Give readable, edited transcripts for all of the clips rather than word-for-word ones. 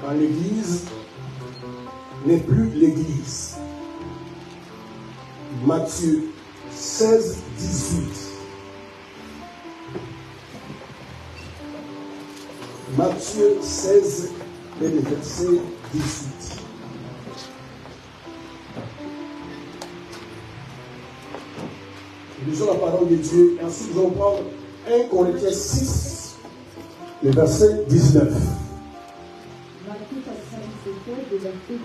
Quand l'église n'est plus l'église. Matthieu 16, 18. Matthieu 16, et le verset 18. Nous lisons la parole de Dieu et ensuite nous allons prendre 1 Corinthiens 6, le verset 19. Matthieu 16, le verset 18.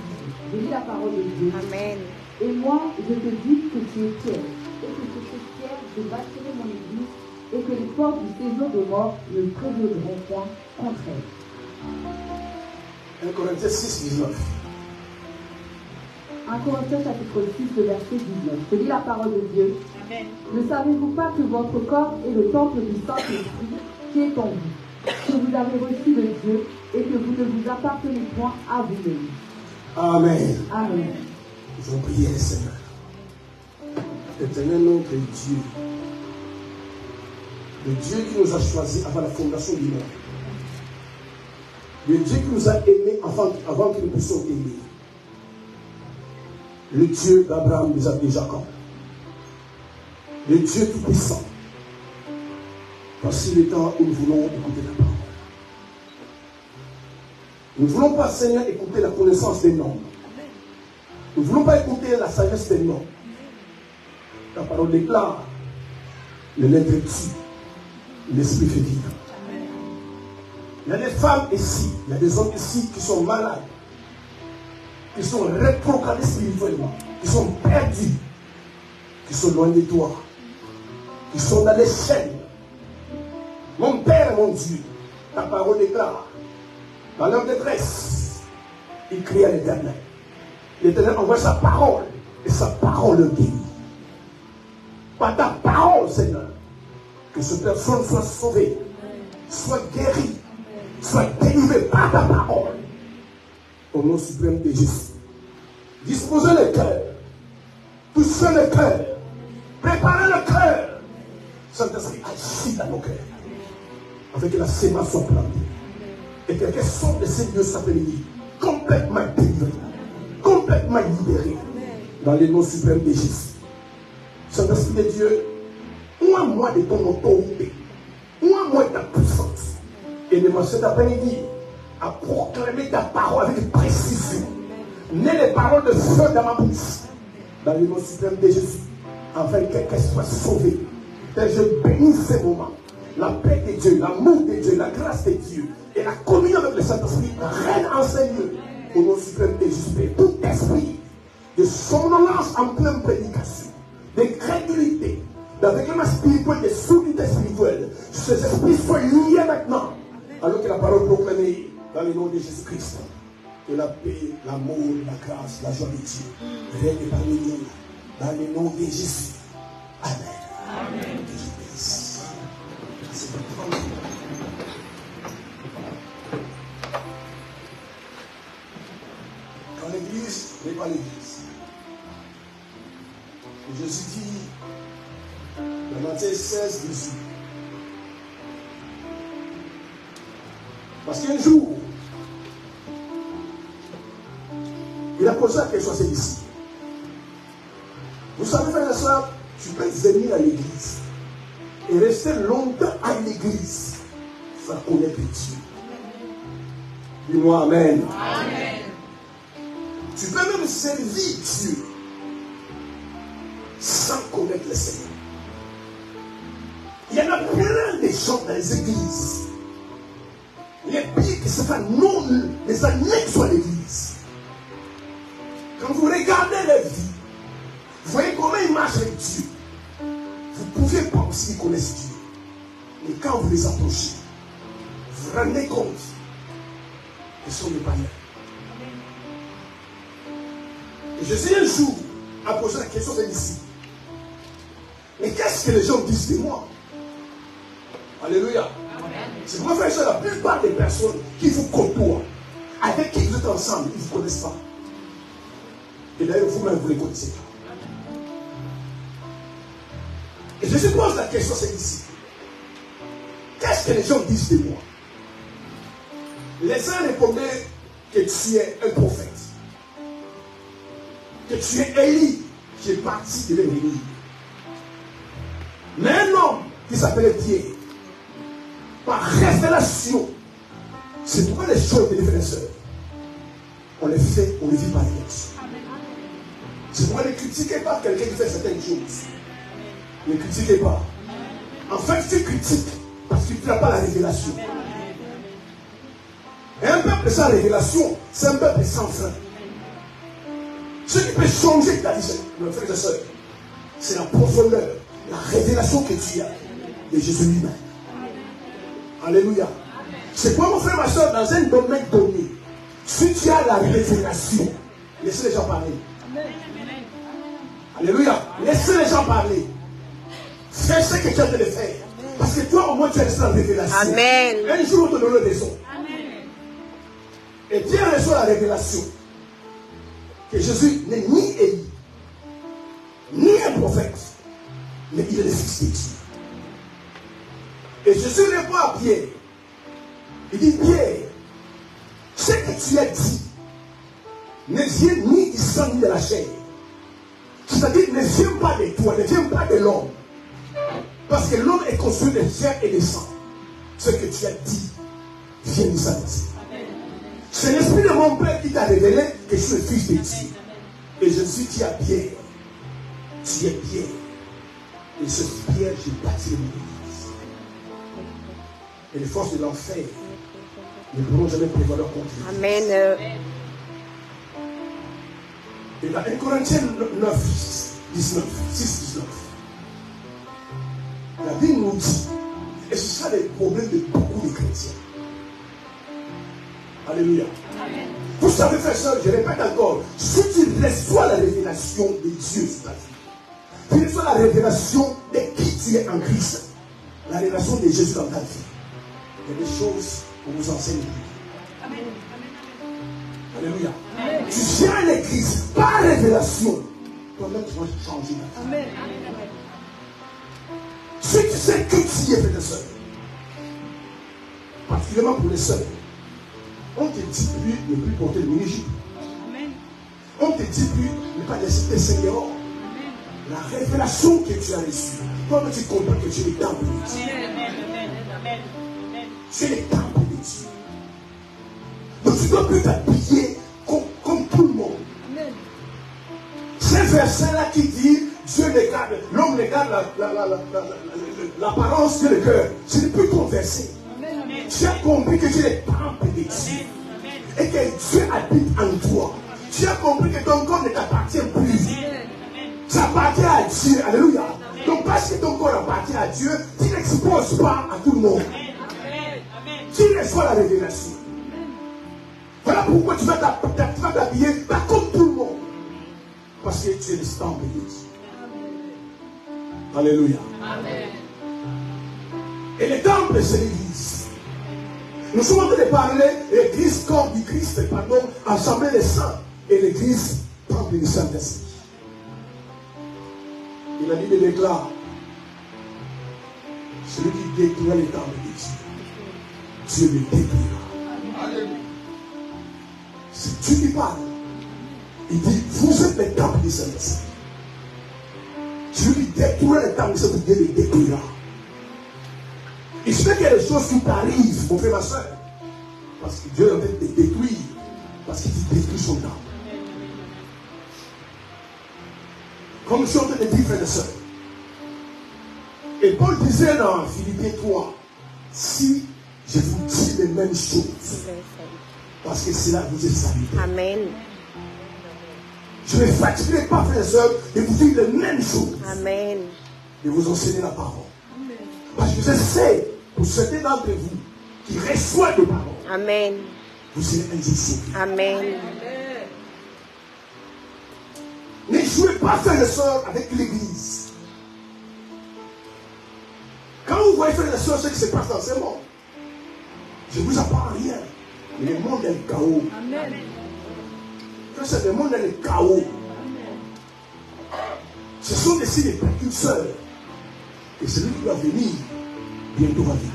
Je lis la parole de Dieu. Amen. Et moi, je te dis que tu es fier, et que je suis fier de bâtir mon église, et que les portes du séjour de mort ne prévaudront point contre elle. 1 Corinthiens 6, 19. 1 Corinthiens chapitre 6, le verset 19. Je lis la parole de Dieu. Amen. Ne savez-vous pas que votre corps est le temple du Saint-Esprit qui est en vous, que vous avez reçu de Dieu, et que vous ne vous appartenez point à vous-même. Amen. Amen. Nous allons prier le Seigneur. Éternel notre Dieu, le Dieu qui nous a choisis avant la fondation du monde, le Dieu qui nous a aimés avant que nous puissions aimer, le Dieu d'Abraham, d'Isaac et Jacob, le Dieu tout-puissant. Voici le temps où nous voulons écouter ta parole. Nous ne voulons pas, Seigneur, écouter la connaissance des noms. Nous ne voulons pas écouter la sagesse des noms. Ta parole déclare, le lèvre tue, l'esprit fait vivre. Il y a des femmes ici, il y a des hommes ici qui sont malades, qui sont rétrogradés spirituellement, qui sont perdus, qui sont loin de toi, qui sont dans les chaînes. Mon Père, mon Dieu, ta parole déclare, dans leur détresse, il crie à l'Éternel. L'Éternel envoie sa parole, et sa parole le guérit. Par ta parole, Seigneur, que cette personne soit sauvée, soit guérie, soit délivrée par ta parole. Au nom suprême de Jésus. Disposez le cœur, touchez le cœur, préparez le cœur. Saint-Esprit, agis dans nos cœurs, afin que la sémence soit plantée. Et que quelqu'un sorte de ces lieux cet après-midi, complètement délivré, complètement libéré, dans le nom suprême de Jésus. Saint-Esprit de Dieu, moi de ton autorité, moi de ta puissance, et de cet après-midi à proclamer ta parole avec précision. N'aie les paroles de feu dans ma bouche, dans le nom suprême de Jésus, afin que quelqu'un soit sauvé. Et je bénis ces moments. La paix de Dieu, l'amour de Dieu, la grâce de Dieu et la communion avec le Saint-Esprit règne en ces lieux. Au nom suprême de Jésus, tout esprit de somnolence en pleine prédication, de crédulité, d'aveuglement spirituel, de sourdité spirituelle, ces esprits soient liés maintenant, alors que la parole proclamée dans le nom de Jésus-Christ. Que la paix, l'amour, la grâce, la joie de Dieu règne parmi nous, dans le nom de Jésus. Amen. Amen. Que je bénisse. C'est votre famille. Quand l'église n'est pas l'église, Jésus dit dans Matthieu 16, 18. Parce qu'un jour, il a posé la question à ses disciples. Vous savez, frère et soeur, tu peux venir à l'église et rester longtemps à l'église sans connaître Dieu. Dis-moi Amen. Amen. Tu peux même servir Dieu sans connaître le Seigneur. Il y en a plein de gens dans les églises. Les pieds qui se font non, les annexes à l'église. Quand vous regardez les vies, vous voyez comment ils marchent avec Dieu. Vous pouvez penser qu'ils connaissent Dieu. Mais quand vous les approchez, vous vous rendez compte qu'ils sont des païens. Et Jésus un jour a posé la question des disciples. Mais qu'est-ce que les gens disent de moi? Alléluia. C'est pourquoi, frère, la plupart des personnes qui vous côtoient, avec qui vous êtes ensemble, ils ne vous connaissent pas. Et d'ailleurs, vous-même, vous ne les connaissez pas. Et Jésus pose la question à ses disciples. Qu'est-ce que les gens disent de moi? Les uns répondaient que tu es un prophète. Que tu es Élie qui est parti de l'ennemi. Mais un homme qui s'appelait Pierre, par révélation, c'est pourquoi les choses de frères et sœurs, on les fait, on les vit par les textes. C'est pourquoi ne critiquez pas quelqu'un qui fait certaines choses. Ne critiquez pas. En fait, tu critiques parce que tu n'as pas la révélation. Et un peuple sans révélation, c'est un peuple sans frein. Ce qui peut changer ta vie, mes frères et sœurs, c'est la profondeur, la révélation que tu as de Jésus lui-même. Alléluia. C'est quoi, mon frère, ma soeur, dans un domaine donné, si tu as la révélation, laissez les gens parler. Alléluia. Laissez les gens parler. Fais ce que tu as de faire. Parce que toi, au moins, tu as la révélation. Amen. Un jour, on te donne raison. Et Pierre reçoit la révélation que Jésus n'est ni Élie, ni un prophète, mais il est le Fils de Dieu. Et Jésus répond à Pierre. Il dit, Pierre, ce que tu as dit ne vient ni du sang ni de la chair. C'est-à-dire, ne vient pas de toi, ne vient pas de l'homme. Parce que l'homme est construit de chair et de sang. Ce que tu as dit vient du Saint-Esprit. C'est l'Esprit de mon Père qui t'a révélé que je suis le Fils de Dieu. Et je suis qui a Pierre. Tu es Pierre. Et ce Pierre, j'ai bâti mon église. Et les forces de l'enfer ne pourront jamais prévaloir contre lui. Amen. Et dans 1 Corinthiens 9, 19, 6, 19, la Bible nous dit, et ce sera le problème de beaucoup de chrétiens. Alléluia. Amen. Vous savez, frère, soeur, je répète encore, si tu reçois la révélation de Dieu sur ta vie, tu reçois la révélation de qui tu es en Christ, la révélation de Jésus dans ta vie, il y a des choses qu'on vous enseigne. Amen. Alléluia. Amen. Tu viens à l'église par révélation, toi-même tu vas changer ta vie. Amen. Si tu sais que tu es, frère, soeur, particulièrement pour les sœurs, on te dit plus ne plus porter le mini-jupe. On te dit plus ne pas laisser tes Seigneur. La révélation que tu as reçue, comme tu comprends que tu es le temple de Dieu. Tu es le temple de Dieu. Donc tu ne dois plus t'habiller comme tout le monde. C'est un verset-là qui dit Dieu regarde, l'homme regarde l'apparence de le cœur. Ce n'est plus ton verset. Tu as compris que tu es le temple de Dieu. Et que Dieu habite en toi. Tu as compris que ton corps ne t'appartient plus. Ça appartient à Dieu. Alléluia. Donc parce que ton corps appartient à Dieu, tu n'exposes pas à tout le monde. Tu reçois la révélation. Voilà pourquoi tu vas t'habiller pas comme tout le monde. Parce que tu es le temple de Dieu. Alléluia. Amen. Et le temple, c'est l'église. Nous sommes en train de parler de l'église corps du Christ, pardon, assemblée des saints, et l'église temple du Saint-Esprit. Il a dit des déclare, celui qui détruira les temples de Dieu, Dieu le détruira. C'est Dieu qui parle. Il dit, vous êtes les temples du Saint-Esprit. Celui qui détruira les temples du Saint-Esprit, Dieu le détruira. Il se fait qu'il y a des choses qui t'arrivent, mon frère, ma soeur. Parce que Dieu est en train de te détruire. Parce qu'il détruit son temple. Comme je suis en train de dire, frère et soeur. Et Paul disait dans Philippiens 3, si je vous dis les mêmes choses, parce que cela vous est salutaire. Amen. Je ne fatiguerai pas, frère et soeur, de vous dire les mêmes choses. Amen. De vous enseigner la parole. Parce que je sais, pour certains d'entre vous qui reçoivent de parole, amen, vous serez un jour sauvés. Amen. Ne jouez pas, frères et sœurs, avec l'église. Quand vous voyez, frères et sœurs, ce qui se passe dans ce monde, je ne vous apprends rien. Le monde est le chaos. Amen. Le monde est le chaos. Ce sont des signes précurseurs. Et celui qui doit venir, bientôt va venir.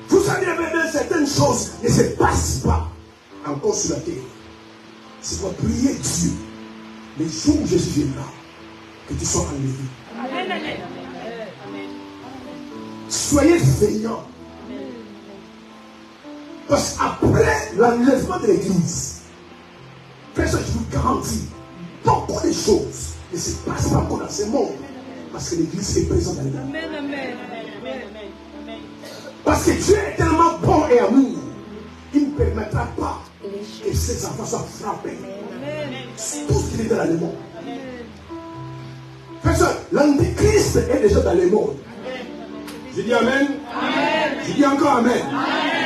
Vous savez, certaines choses ne se passent pas encore sur la terre, c'est pour prier Dieu. Les jours où je suis là, que tu sois enlevé. Amen. Soyez veillants. Parce qu'après l'enlèvement de l'église, frère, je vous garantis, beaucoup de choses ne se passent pas encore dans ce monde. Parce que l'église est présente dans l'église. Amen. Parce que Dieu est tellement bon et amour, il ne permettra pas que ses enfants soient frappés. Tout ce qui est dans le monde. Frère, l'antéchrist est déjà dans le monde. Je dis amen. Je dis encore amen.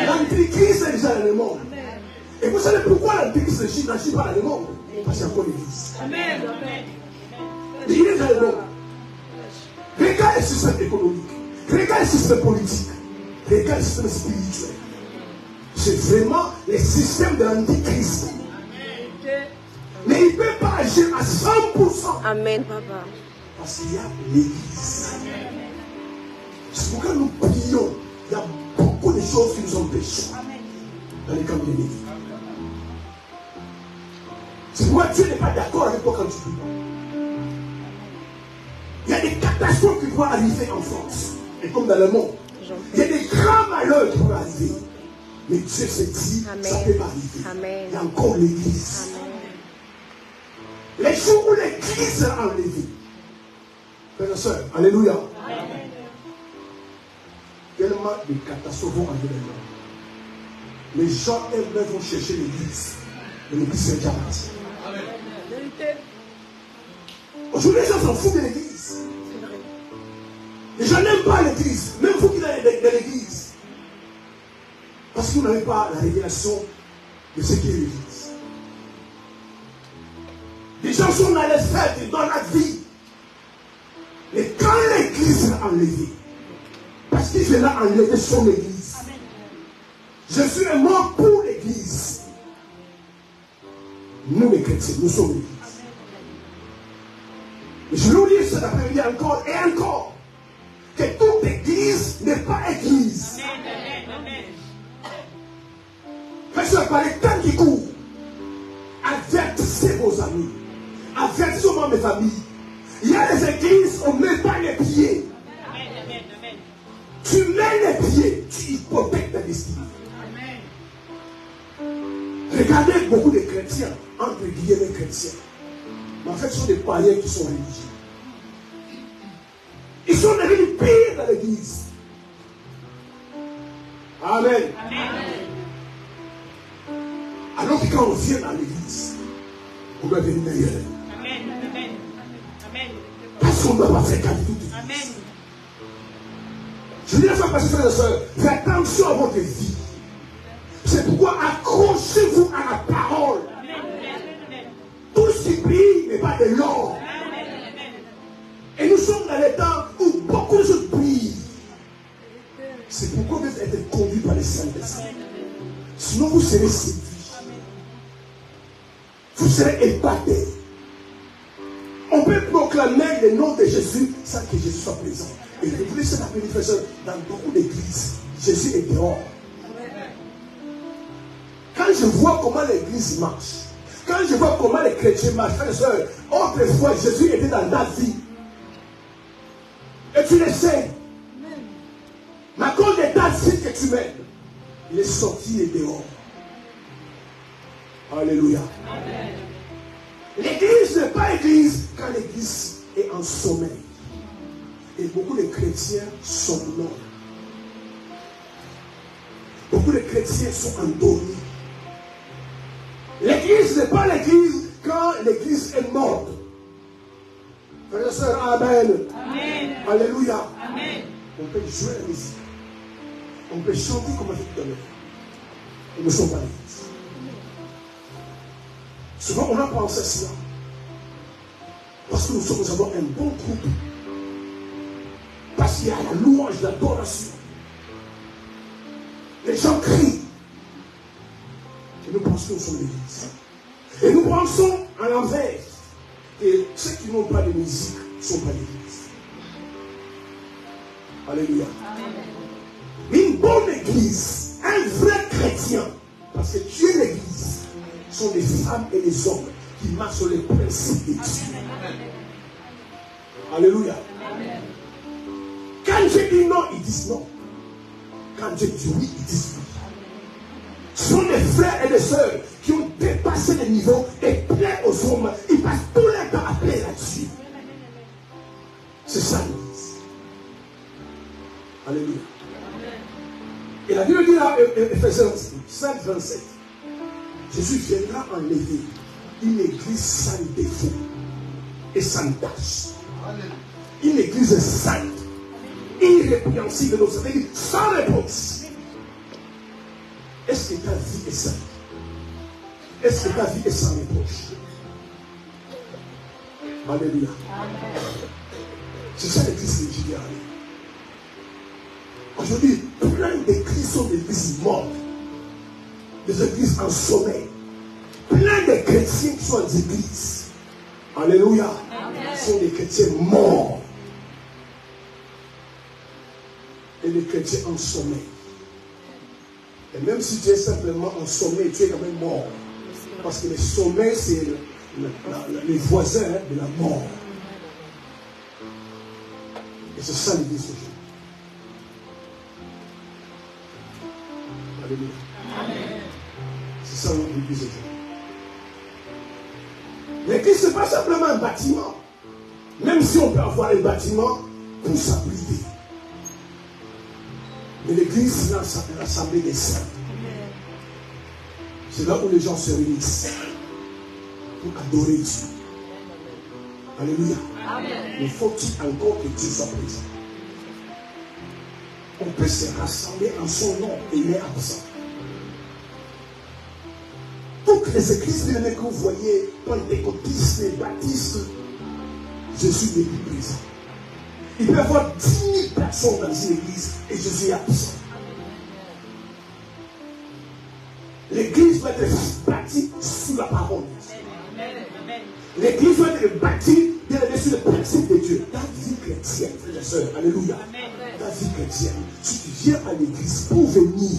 L'antéchrist est déjà dans le monde. Et vous savez pourquoi l'antéchrist n'agit pas dans le monde? Parce qu'il y a encore l'église. Il est dans le monde. Regarde le système économique. Regarde le système politique. Regarde le système spirituel. C'est vraiment le système de l'antéchrist. Mais il ne peut pas agir à 100%. Amen, papa. Parce qu'il y a l'église. C'est pourquoi nous prions. Il y a beaucoup de choses qui nous empêchent dans les camps de l'église. C'est pourquoi Dieu n'est pas d'accord avec toi quand tu pries. Il y a des catastrophes qui vont arriver en France. Et comme dans le monde. Il y a des grands malheurs qui vont arriver. Mais Dieu se dit, Amen. ça ne peut pas arriver. Amen. Il y a encore l'église. Amen. Les jours où l'église sera enlevée. Frères et sœurs, alléluia. Amen. Tellement de catastrophes vont arriver maintenant. Les gens eux-mêmes vont chercher l'église. Et l'église est déjà partie. Aujourd'hui, les gens s'en foutent de l'église. Les gens n'aiment pas l'église. Même vous qui êtes de l'église. Parce que vous n'avez pas la révélation de ce qu'est l'église. Les gens sont dans les fêtes, dans la vie. Mais quand l'église est enlevée, parce qu'il a enlevé son église, Jésus est mort pour l'église. Nous les chrétiens, nous sommes l'église. Et je vais vous dire cet après-midi encore et encore, que toute église n'est pas église. Parce que par les temps qui courent, avertissez vos amis, avertissez vos membres de famille. Il y a des églises où on ne met pas les pieds. Tu mets les pieds, tu hypothèques ta destinée. Regardez beaucoup de chrétiens, entre guillemets chrétiens. Mais en fait, ce sont des païens qui sont religieux. Ils sont devenus pires dans l'église. Amen. Alors que quand on vient dans l'église, on doit devenir meilleur. Parce qu'on ne doit pas faire qu'à tout. Je dis la fois passée, frères et sœurs, faites attention à votre vie. C'est pourquoi accrochez-vous à la parole. Tout ce qui brille n'est pas de l'or. Et nous sommes dans les temps où beaucoup de choses brillent. C'est pourquoi vous êtes conduits par les Saint-Esprit. Sinon vous serez séduits. Vous serez épatés. On peut proclamer le nom de Jésus sans que Jésus soit présent. Et vous voulez cet après-midi, dans beaucoup d'églises, Jésus est dehors. Quand je vois comment l'église marche, quand je vois comment les chrétiens marchent, frères et sœurs, autrefois Jésus était dans ta vie. Et tu le sais. Mais à cause de ta vie que tu mènes, il est sorti et dehors. Alléluia. Amen. L'église n'est pas église quand l'église est en sommeil. Et beaucoup de chrétiens somnolent. Beaucoup de chrétiens sont endormis. L'église n'est pas l'église quand l'église est morte. Frères et sœurs, amen. Amen. Alléluia. Amen. On peut jouer la musique. On peut chanter comme on dit tout à l'heure. Et nous ne sommes pas l'église. Souvent on a pensé cela. Parce que nous avons un bon groupe. Parce qu'il y a la louange, l'adoration. Les gens crient. Et nous pensons que nous sommes l'église. Et nous pensons à l'envers. Et ceux qui n'ont pas de musique ne sont pas l'église. Alléluia. Amen. Une bonne église, un vrai sont des femmes et des hommes qui marchent sur les principes de Dieu. Alléluia. Quand Dieu dit non, ils disent non. Quand Dieu dit oui, ils disent oui. Ce sont des frères et des sœurs qui ont dépassé les niveaux et plaît aux hommes. Ils passent tout leur temps à plaire à Dieu. C'est ça l'Église. Alléluia. Et la Bible dit là, Ephésiens 5, 27, Jésus viendra enlever une église sans défaut et sans tâche. Une église sainte, irrépréhensible, c'est-à-dire sans réponse. Est-ce que ta vie est sainte? Est-ce que ta vie est sans reproche? Alléluia. C'est ça l'église de Dieu. Aujourd'hui, plein d'églises sont des églises mortes, des églises en sommeil. Plein de chrétiens qui sont des églises. Alléluia. Sont des chrétiens morts. Et des chrétiens en sommeil. Et même si tu es simplement en sommeil, tu es quand même mort. Parce que le sommeil, c'est les voisins de la mort. Et c'est ça l'église aujourd'hui. Alléluia. C'est ça l'église aujourd'hui. L'église, ce n'est pas simplement un bâtiment. Même si on peut avoir un bâtiment pour s'abriter. Mais l'église, c'est l'assemblée des saints. C'est là où les gens se réunissent pour adorer Dieu. Alléluia. Il faut-il encore que Dieu soit présent. On peut se rassembler en son nom et il est absent. Toutes les églises que vous voyez, pentecôtistes et baptistes, Jésus n'est plus présent. Il peut y avoir 10 000 personnes dans une église et Jésus est absent. L'église doit être bâtie sur la parole. L'église doit être bâtie sur le principe de Dieu. Ta vie chrétienne, frères et sœurs, alléluia. Ta vie chrétienne, si tu viens à l'église pour venir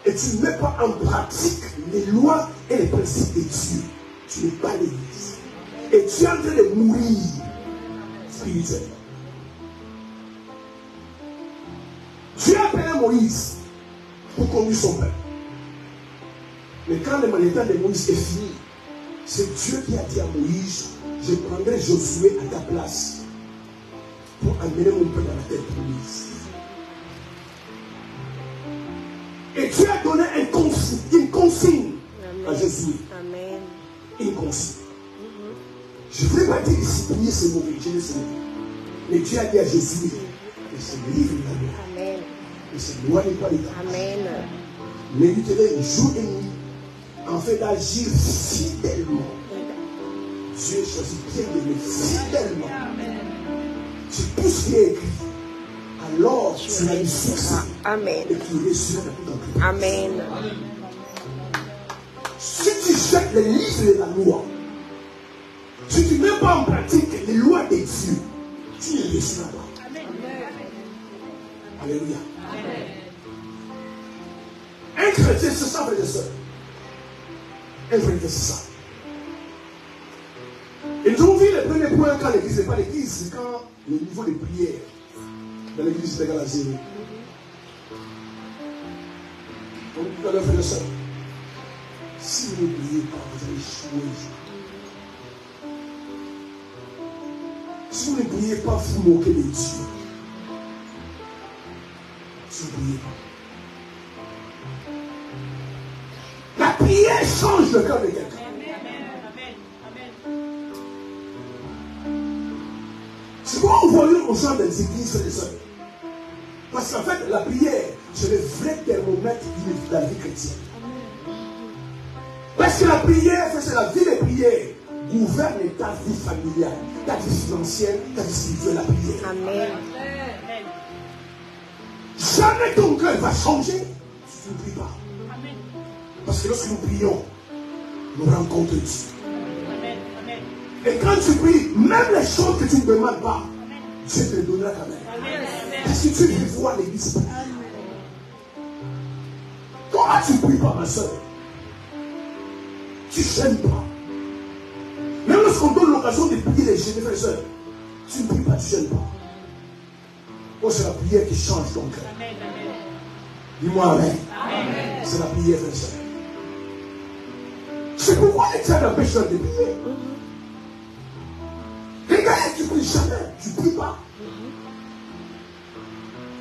et tu ne mets pas en pratique les lois et les principes de Dieu, tu n'es pas l'église. Et tu es en train de mourir spirituellement. Dieu a appelé Moïse pour conduire son peuple. Mais quand le temps de Moïse est fini, c'est Dieu qui a dit à Moïse, je prendrai Josué à ta place pour amener mon peuple dans la terre promise. Et Dieu a donné une consigne à Josué. Amen. Une consigne. Je ne voulais pas dire discipliner, c'est mauvais, je ne sais pas. Mais Dieu a dit à Josué, il se livre de la loi. Amen. Il se loigne pas l'état. Amen. Méditez-le jour et nuit, en fait d'agir fidèlement. Dieu choisit bien d'aimer fidèlement. C'est tout ce qui est écrit. Alors tu as une succès. Amen. Et tu réussiras dans tout ton Amen. Si tu jettes les livres de la loi, si tu ne mets pas en pratique les lois de Dieu, tu ne réussiras pas. Alléluia. Un chrétien, c'est ça, frère et soeur. Un chrétien, c'est ça. Et nous avons vu le premier point quand l'église n'est pas l'église, c'est quand le niveau de prière dans l'église est égal à 0. Donc, tout à l'heure, frère et soeur, si vous ne priez pas, vous allez échouer. Si vous ne priez pas, vous moquez de Dieu. Si vous ne priez pas. La prière change le cœur de quelqu'un. C'est pourquoi on voit aux gens des églises et des sœurs. Parce qu'en fait, la prière, c'est le vrai thermomètre de la vie chrétienne. Parce que la prière, c'est la vie de prière. Gouverne ta vie familiale, ta vie financière, ta vie spirituelle, la prière. Amen. Jamais ton cœur va changer si tu ne pries pas. Parce que lorsque nous prions, nous rencontrons Dieu. Et quand tu pries, même les choses que tu ne demandes pas, Dieu te donnera quand même. Parce que tu veux voir l'église. Comment tu ne pries pas, ma soeur? Tu ne gênes pas. Même lorsqu'on donne l'occasion de prier les jeunes frères et sœurs, tu ne pries pas, tu ne gênes pas. Oh, c'est la prière qui change ton cœur. Dis-moi amen. C'est la prière, frère et sœur. C'est pourquoi les gens n'empêchent pas de prier. Regarde, tu ne pries jamais, tu ne pries pas.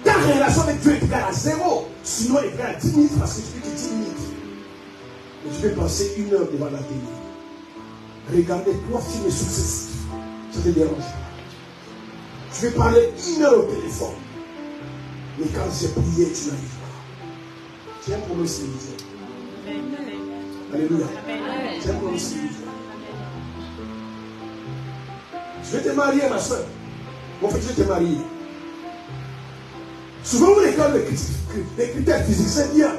Ta relation avec Dieu est égale à 0, sinon égale à 10 minutes parce que tu pries que 10 minutes. Mais tu peux passer 1 heure devant la télé. Regardez 3 films successifs. Ça te dérange pas. Tu veux parler 1 heure au téléphone. Mais quand j'ai prié, tu n'arrives pas. Tu as un problème spirituel. Alléluia. Tu as un problème spirituel. Je vais te marier, ma soeur. Mon frère, je vais te marier. Souvent, on regarde les critères physiques, c'est bien.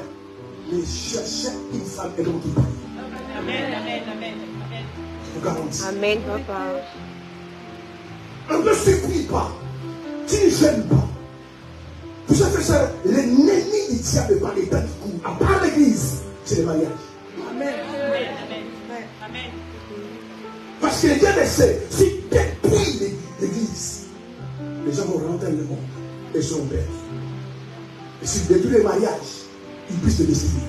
Mais cherchez une femme et l'autre qui prie. Amen. Je vous garantis. Amen, papa. On ne se prie pas. Tu ne gênes pas. Vous savez ça, l'ennemi du diable par l'état du coup, à part l'église, c'est le mariage. Amen. Parce que Dieu le sait, si tu pries l'église, les gens vont rentrer dans le monde et seront perdus. Et si tu détruis les mariages, ils puissent te décider.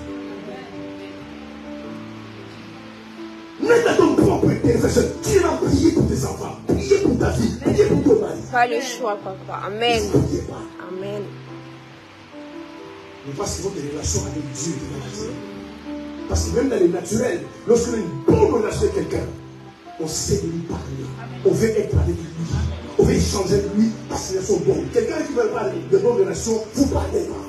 Même dans ton propre intercession, tu vas prier pour tes enfants, prier pour ta vie, prier pour ton mari. Pas le choix, papa. Amen. Amen. Mais parce qu'ils ont des relations avec Dieu. Parce que même dans les naturels, lorsqu'on a une bonne relation avec quelqu'un, on sait de lui parler. On veut être avec lui. On veut échanger avec lui parce qu'ils sont bons. Quelqu'un qui ne veut pas de bonnes relations, vous parlez pas.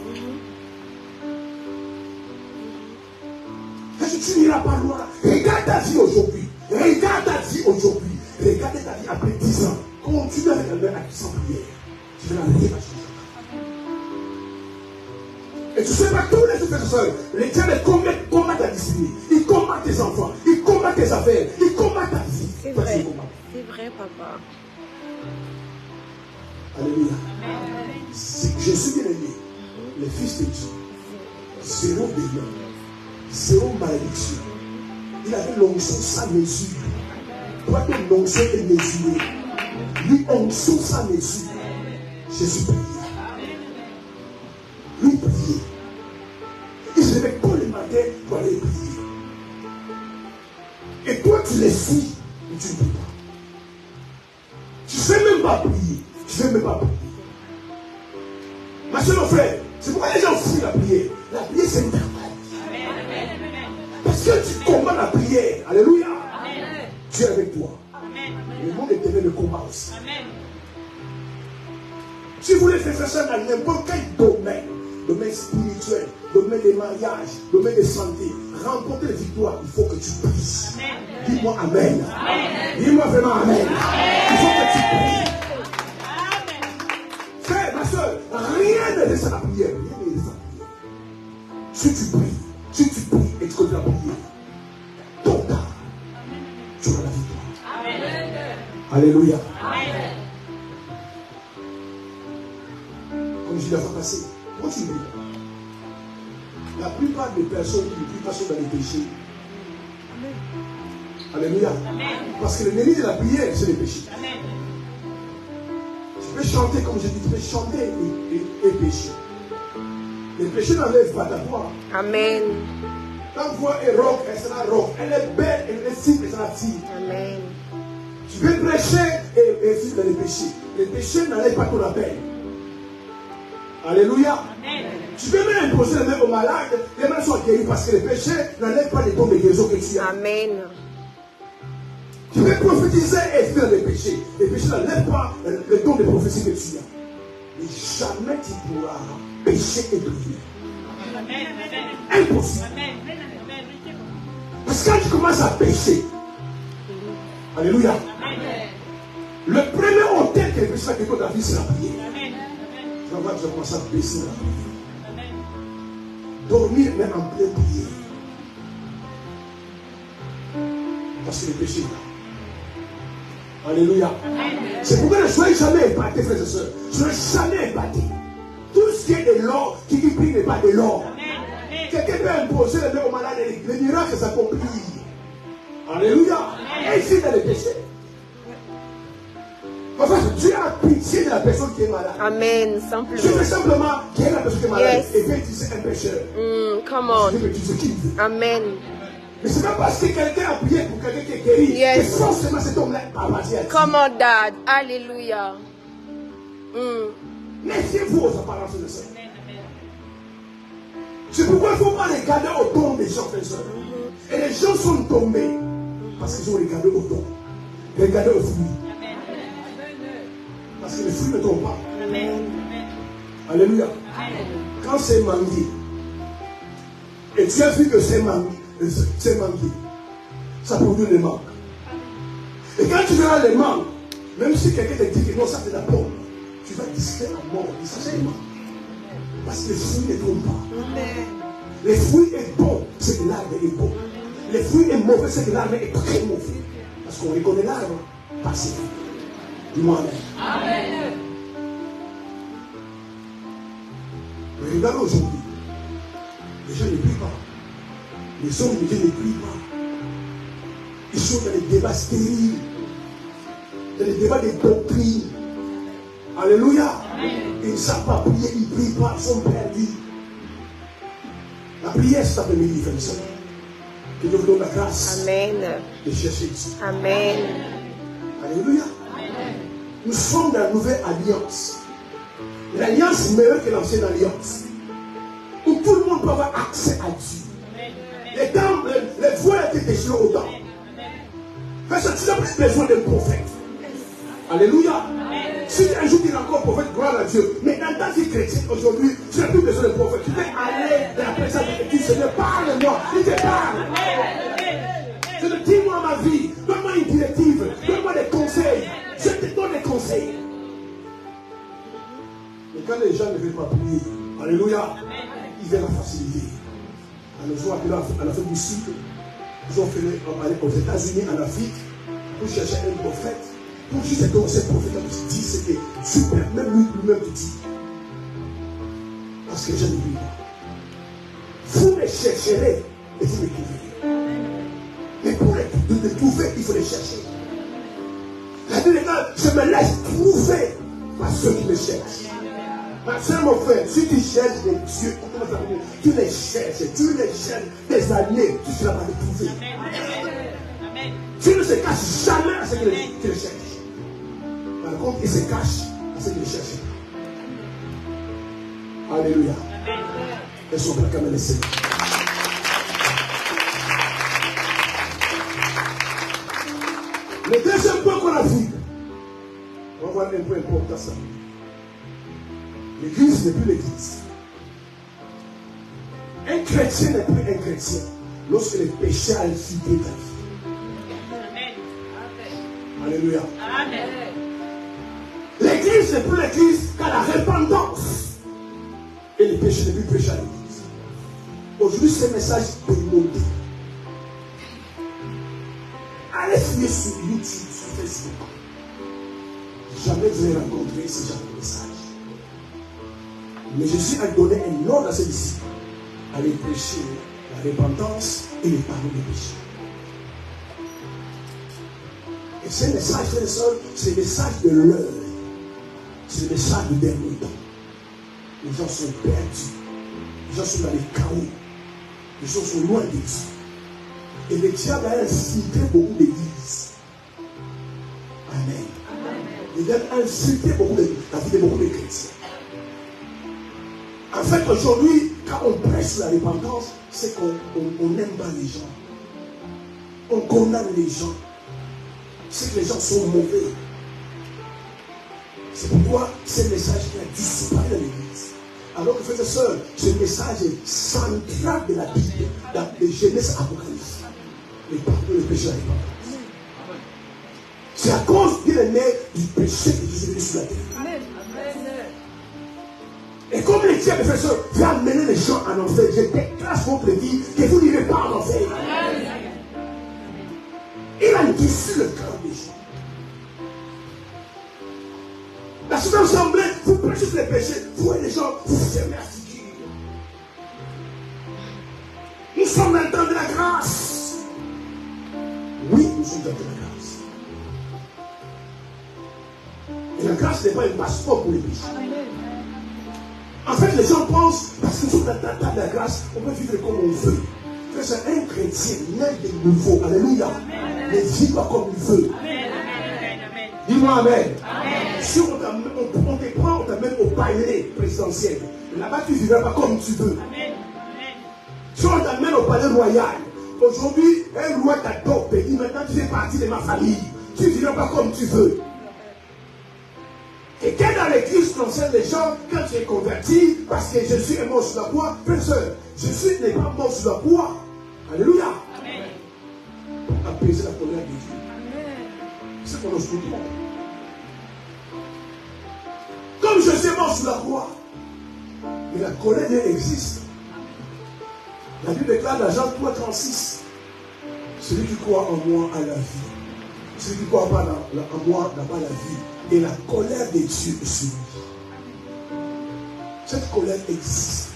Tu n'iras pas loin. Regarde ta vie aujourd'hui. Regarde ta vie aujourd'hui. Regarde ta vie après 10 ans. Continue avec un mec sans prière. Tu verras rien à changer. Et tu sais pas, tous les frères et sœurs, les diables combattent ta discipline. Ils combattent tes enfants. Ils combattent tes affaires. Ils combattent ta vie. C'est vrai. C'est vrai, papa. Alléluia. Je suis bien aimé. Les fils de Dieu. Zéro démon. Zéro malédiction. Il avait l'onction sans mesure. Toi, ton onction est mesurée. Lui, onction sans mesure. Jésus priait. Lui priait. Il se levait tôt le matin pour aller prier. Et toi, tu les suis, mais tu ne pries pas. Tu ne sais même pas prier. Tu ne sais même pas prier. Ma soeur, mon frère, c'est pourquoi les gens fuient la prière. La prière, c'est un travail. Parce que tu combats la prière. Alléluia. Dieu est avec toi. Le monde éternel le combat aussi. Si vous voulez faire ça dans n'importe quel domaine, domaine spirituel, domaine des mariages, domaine de santé, remporter la victoire, il faut que tu pries. Dis-moi amen. Dis-moi vraiment amen. Il faut que tu pries. Frère, ma soeur, rien ne reste à la prière. Rien ne reste à la prière. Si tu pries et tu continues à prier, tôt ou tard, tu auras la victoire. Amen. Alléluia. Amen. Comme je l'ai fait passer, continue. La plupart des personnes qui ne prient pas sont dans les péchés. Alléluia. Amen. Parce que l'ennemi de la prière, c'est les péchés. Amen. Tu peux chanter, comme je dis, tu peux chanter et pécher. Les péchés n'enlèvent pas ta voix. Amen. Ta voix est rock, elle sera rock. Elle est belle, elle est cible, elle sera cible. Amen. Tu peux prêcher et vivre dans les péchés. Les péchés n'enlèvent pas ton appel. Alléluia. Amen. Tu peux même imposer les mains aux malades, les mains sont guéries parce que les péchés n'enlèvent pas les dons de guérison que tu as. Amen. Tu peux prophétiser et vivre dans les péchés. Les péchés n'enlèvent pas les dons de prophétie que tu as. Mais jamais tu pourras pécher et prier. Impossible. Parce que quand tu commences à pécher, alléluia, le premier hôtel que les péchés va dans la vie, c'est la prière. Tu vas voir que tu vas commencer à baisser la prière. Dormir, mais en pleine prière. Parce que le péché est là. Alléluia. C'est pourquoi ne soyez jamais épatés, frères et sœurs. Ne soyez jamais épatés. Tout ce qui est de l'or, qui prie n'est pas de l'or. Quelqu'un peut imposer les mains aux malades et les miracles s'accomplissent. Alléluia. Et ici, dans le péché. En fait, Dieu a pitié de la personne qui est malade. Amen. Je veux simplement qu'il y ait la personne qui est malade. Yes. Et bien, tu sais, un pécheur. Come on. Dieu me dit ce qu'il veut. Amen. Mais c'est pas parce que quelqu'un a prié pour quelqu'un qui est guéri. Yes. Que forcément cet homme-là a parti à Dieu. Come on, Dad. Hallelujah. Méfiez-vous aux apparences de ça. C'est pourquoi il ne faut pas regarder au don des gens, frères et sœurs. Et les gens sont tombés parce qu'ils ont regardé au don. Regardez au fruit. Parce que les fruits ne tombent pas. Alléluia. Quand c'est mangué, et tu as vu que c'est mangué, ça produit des mangues. Et quand tu verras les mangues, même si quelqu'un te dit que non, ça c'est la pomme, tu vas discuter à mort de ça c'est mangue. Parce que les fruits ne tombent pas. Les fruits est bon, c'est que l'arbre est bon. Les fruits est mauvais, c'est que l'arbre est très mauvais. Parce qu'on reconnaît l'arbre par ses fruits. Dis-moi amen. Amen. Regarde aujourd'hui, les gens ne prient pas. Les hommes de Dieu ne prient pas. Ils sont dans les débats stériles, dans les débats des doctrines. Alléluia. Ils ne savent pas prier, ils ne prient pas, ils sont perdus. La prière cet après-midi, frère et sœur. Que Dieu vous donne la grâce. Amen. De chercher Dieu. Amen. Alléluia. Nous sommes dans la nouvelle alliance. L'alliance meilleure que l'ancienne alliance. Où tout le monde peut avoir accès à Dieu. Les voies étaient déchirées au temps. Parce que tu n'as plus besoin d'un prophète. Alléluia. Si un jour tu es encore prophète, gloire à Dieu. Mais dans ta vie chrétienne aujourd'hui, tu n'as plus besoin d'un prophète. Tu peux aller dans la présence de Dieu. Seigneur, parle-moi. Il te parle. Je te dis, moi, ma vie. Donne-moi une directive. Donne-moi des conseils. Je te donne des conseils. Mais quand les gens ne veulent pas prier, alléluia, ils veulent la facilité. Alors, ils ont appelé à l'Afrique du Sud. Ils ont fait aller aux États-Unis, en Afrique, pour chercher un prophète. Pour juste que ce prophète qui dit ce que super, même lui-même qui dit. Parce que je ne prie pas. Vous me chercherez et vous me trouverez. Mais pour les trouver, il faut les chercher. La Bible dit, je me laisse trouver par ceux qui me cherchent. Ma soeur, mon frère, si tu cherches les dieux, tu les cherches des années, tu seras pas les trouver. Tu ne se caches jamais à ce que tu les cherches. Par contre, il se cache à ce qu'il cherche. Alléluia. Et son père comme le Seigneur. Le deuxième point qu'on a vu, on va voir un point important ça. L'église n'est plus l'église. Un chrétien n'est plus un chrétien lorsque le péché a infiltré ta vie. Alléluia. Amen. L'église n'est plus l'église qu'à la repentance. Et le péché n'est plus péché à l'église. Aujourd'hui, ce message est demandé. Allez fouiller sur YouTube, sur Facebook. Jamais vous allez rencontrer ce genre de message. Mais Jésus a donné un ordre à ses disciples. Allez prêcher la repentance et les pardon des péchés. Et ce message, frères et sœurs, c'est le message de l'heure. C'est le message du dernier temps. Les gens sont perdus. Les gens sont dans les chaos. Les gens sont loin de Dieu. Et le diable a infiltré beaucoup d'églises. Amen. Le diable a infiltré beaucoup d'églises. La vie de beaucoup de chrétiens. En fait, aujourd'hui, quand on prêche la repentance, c'est qu'on n'aime pas les gens. On condamne les gens. C'est que les gens sont mauvais. C'est pourquoi ce message a disparu de l'église. Alors que, frères et sœurs, ce message est central de la Bible, dans les Genèse Apocalypse. Les pardons, le péché, la repentance. C'est à cause, bien aimé, du péché que Jésus est venu sur la terre. Et comme les diables, frères et sœurs, veut amener les gens en enfer, je déclare votre vie que vous n'irez pas en enfer. Il a endurci le cœur des gens. La chose assemblée, vous prêchez sur les péchés, vous et les gens, vous fermez la figure. Nous sommes dans le temps de la grâce. nous sommes appelés la grâce. Et la grâce n'est pas un passeport pour les péchés. En fait, les gens pensent, parce que nous sommes dans la grâce, on peut vivre comme on veut. C'est un chrétien, né de nouveau. Alléluia. Ne vit pas comme il veut. Dis-moi amen. Si on te prend, on t'amène au palais présidentiel. Là-bas, tu ne vivras pas comme tu veux. Si on t'amène au palais royal, aujourd'hui, un roi t'adopte et dit maintenant tu fais partie de ma famille. Tu ne vivras pas comme tu veux. Et quand dans l'église, on enseigne les gens, quand tu es converti, parce que Jésus est mort sur la croix, frère et soeur, Jésus n'est pas mort sur la croix. Alléluia. Apaiser la colère de Dieu. C'est qu'on ose tout le monde. Comme Jésus est mort sur la croix, mais la colère de Dieu existe. La Bible déclare dans Jean 3,36, celui qui croit en moi a la vie. Celui qui ne croit pas en moi n'a pas la vie. Et la colère de Dieu est sur lui. Cette colère existe.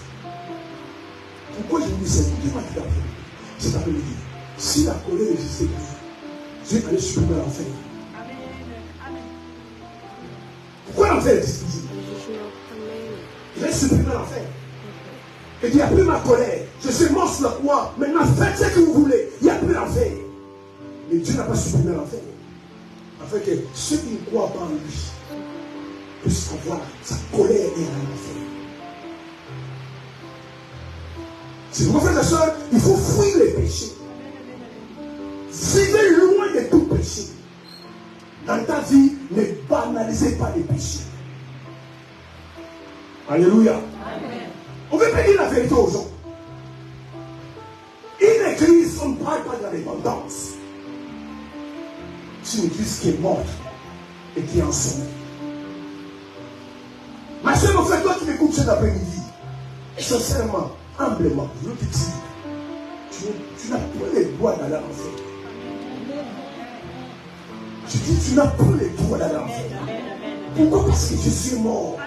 Pourquoi je vous dis ça? Dis-moi qui t'appelle. C'est après-midi. Si la colère existait, Dieu allait supprimer l'enfer. Pourquoi l'enfer existe? Il allait supprimer l'enfer. Il dit, il n'y a plus ma colère. Je suis mort sur la croix. Maintenant, faites ce que vous voulez. Il n'y a plus l'enfer. Mais Dieu n'a pas supprimé l'enfer. Afin que ceux qui ne croient pas en lui puissent avoir sa colère et en enfer. C'est pourquoi, frères et sœurs, il faut fuir les péchés. Vivez loin de tout péché. Dans ta vie, ne banalisez pas les péchés. Alléluia. Amen. On veut pas dire la vérité aux gens. Une église, on ne parle pas de la repentance. C'est une église qui est morte et qui est en sommeil. Ma soeur, en fait, toi qui m'écoutes cet après-midi, sincèrement, humblement, je veux te dire, tu n'as pas les droits d'aller en enfer. Je dis, tu n'as pas les droits d'aller en enfer. Pourquoi? Parce que je suis mort.